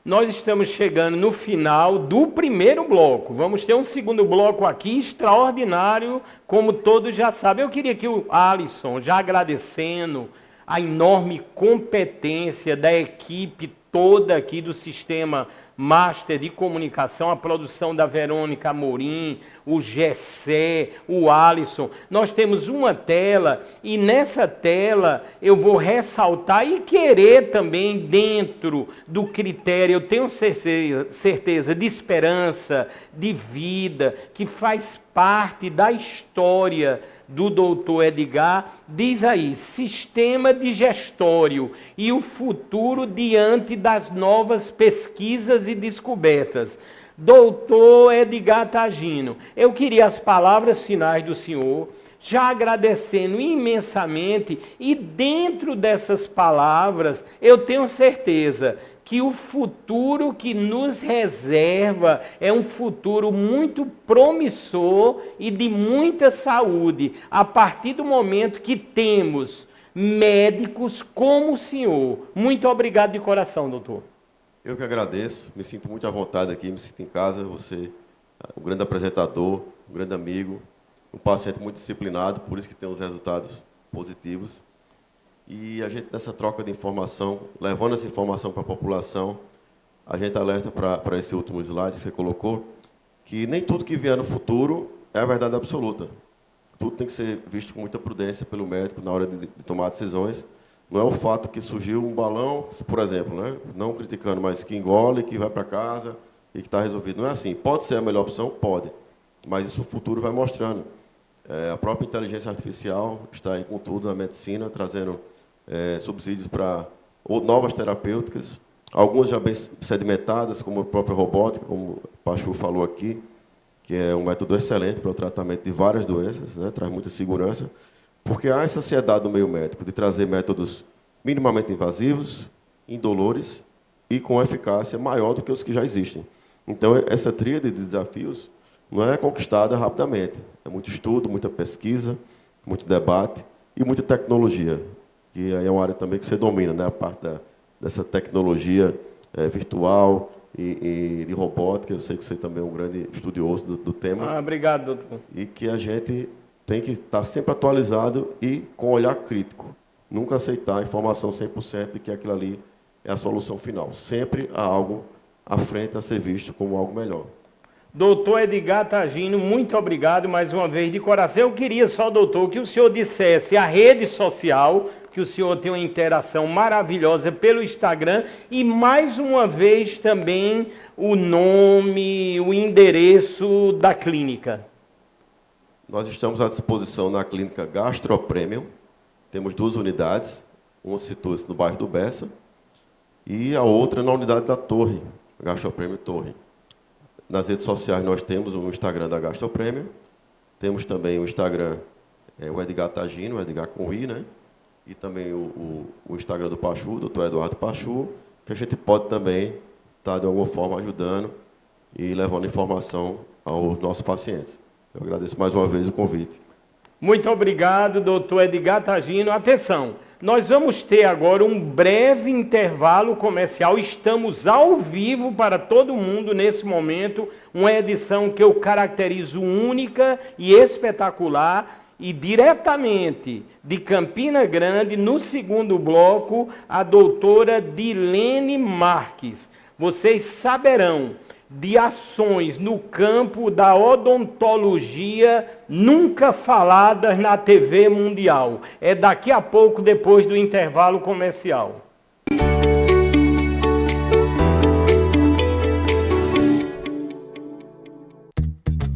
A: Nós estamos chegando no final do primeiro bloco. Vamos ter um segundo bloco aqui extraordinário, como todos já sabem. Eu queria que o Alisson, já agradecendo a enorme competência da equipe toda aqui do Sistema Master de Comunicação, a produção da Verônica Amorim, o Gessé, o Alisson. Nós temos uma tela e nessa tela eu vou ressaltar e querer também dentro do critério, eu tenho certeza, de esperança, de vida, que faz parte da história do doutor Edgar, diz aí, sistema digestório e o futuro diante das novas pesquisas e descobertas. Doutor Edgar Tagino, eu queria as palavras finais do senhor, já agradecendo imensamente, e dentro dessas palavras, eu tenho certeza que o futuro que nos reserva é um futuro muito promissor e de muita saúde, a partir do momento que temos médicos como o senhor. Muito obrigado de coração, doutor.
C: Eu que agradeço, me sinto muito à vontade aqui, me sinto em casa, você um grande apresentador, um grande amigo, um paciente muito disciplinado, por isso que tem os resultados positivos. E a gente, nessa troca de informação, levando essa informação para a população, a gente alerta para esse último slide que você colocou, que nem tudo que vier no futuro é a verdade absoluta. Tudo tem que ser visto com muita prudência pelo médico na hora de tomar decisões. Não é o fato que surgiu um balão, por exemplo, né? Não criticando, mas que engole, que vai para casa e que está resolvido. Não é assim. Pode ser a melhor opção? Pode. Mas isso o futuro vai mostrando. A própria inteligência artificial está aí com tudo na medicina, trazendo subsídios para novas terapêuticas, algumas já bem sedimentadas, como a própria robótica, como o Pachu falou aqui, que é um método excelente para o tratamento de várias doenças, né? Traz muita segurança, porque há essa ansiedade no meio médico de trazer métodos minimamente invasivos, indolores e com eficácia maior do que os que já existem. Então, essa tríade de desafios não é conquistada rapidamente. É muito estudo, muita pesquisa, muito debate e muita tecnologia. Que aí é uma área também que você domina, né? A parte dessa tecnologia virtual e de robótica. Eu sei que você também é um grande estudioso do tema.
A: Obrigado, doutor.
C: E que a gente tem que estar sempre atualizado e com olhar crítico. Nunca aceitar a informação 100% de que aquilo ali é a solução final. Sempre há algo à frente a ser visto como algo melhor.
A: Doutor Edgar Tagino, muito obrigado mais uma vez de coração. Eu queria só, doutor, que o senhor dissesse a rede social, que o senhor tem uma interação maravilhosa pelo Instagram, e mais uma vez também o nome, o endereço da clínica.
C: Nós estamos à disposição na clínica Gastropremium. Temos 2 unidades, uma situa-se no bairro do Bessa e a outra na unidade da Torre, Gastropremium Torre. Nas redes sociais nós temos o Instagram da Gastropremium, temos também o Instagram, o Edgar Tagino, o Edgar com I, né? E também o Instagram do Pachu, o Dr. Eduardo Pachu, que a gente pode também estar de alguma forma ajudando e levando informação aos nossos pacientes. Eu agradeço mais uma vez o convite.
A: Muito obrigado, doutor Edgar Tagino. Atenção, nós vamos ter agora um breve intervalo comercial. Estamos ao vivo para todo mundo nesse momento, uma edição que eu caracterizo única e espetacular. E diretamente de Campina Grande, no segundo bloco, a doutora Dilene Marques. Vocês saberão de ações no campo da odontologia nunca faladas na TV mundial. É daqui a pouco, depois do intervalo comercial.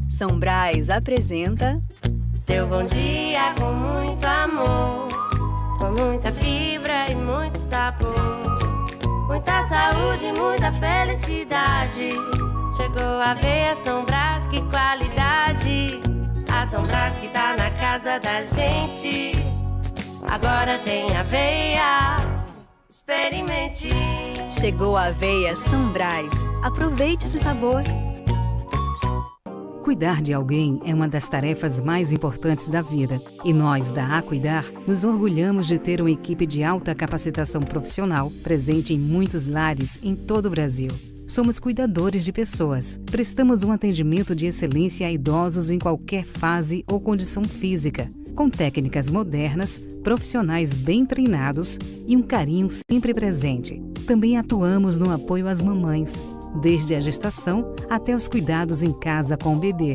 D: São Brás apresenta...
E: Seu bom dia com muito amor, com muita fibra e muito sabor. muita saúde, muita felicidade. Chegou a aveia São Brás, que qualidade. A São Brás que tá na casa da gente. Agora tem aveia, experimente.
D: Chegou a aveia São Brás. Aproveite esse sabor.
F: Cuidar de alguém é uma das tarefas mais importantes da vida. E nós, da Acuidar, nos orgulhamos de ter uma equipe de alta capacitação profissional presente em muitos lares em todo o Brasil. Somos cuidadores de pessoas. Prestamos um atendimento de excelência a idosos em qualquer fase ou condição física, com técnicas modernas, profissionais bem treinados e um carinho sempre presente. Também atuamos no apoio às mamães, desde a gestação até os cuidados em casa com o bebê.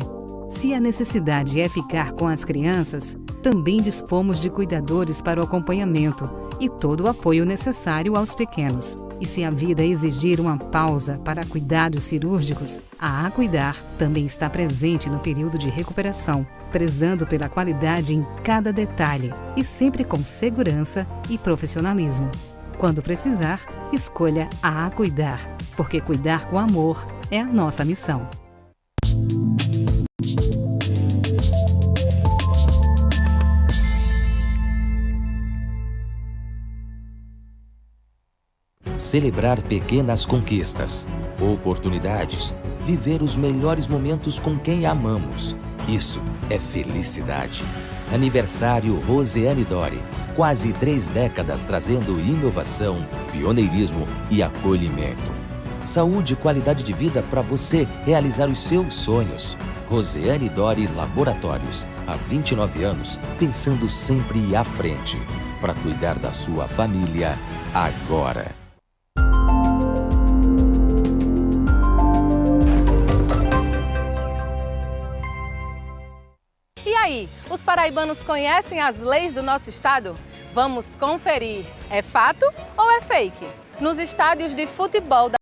F: Se a necessidade é ficar com as crianças, também dispomos de cuidadores para o acompanhamento e todo o apoio necessário aos pequenos. E se a vida exigir uma pausa para cuidados cirúrgicos, a Acuidar também está presente no período de recuperação, prezando pela qualidade em cada detalhe e sempre com segurança e profissionalismo. Quando precisar, escolha a Acuidar, porque cuidar com amor é a nossa missão.
G: Celebrar pequenas conquistas, oportunidades, viver os melhores momentos com quem amamos. Isso é felicidade. Aniversário Rosiane Dori. Quase 3 décadas trazendo inovação, pioneirismo e acolhimento. Saúde e qualidade de vida para você realizar os seus sonhos. Rosiane Dori Laboratórios. Há 29 anos, pensando sempre à frente. Para cuidar da sua família, agora.
H: E aí, os paraibanos conhecem as leis do nosso estado? Vamos conferir. É fato ou é fake? Nos estádios de futebol da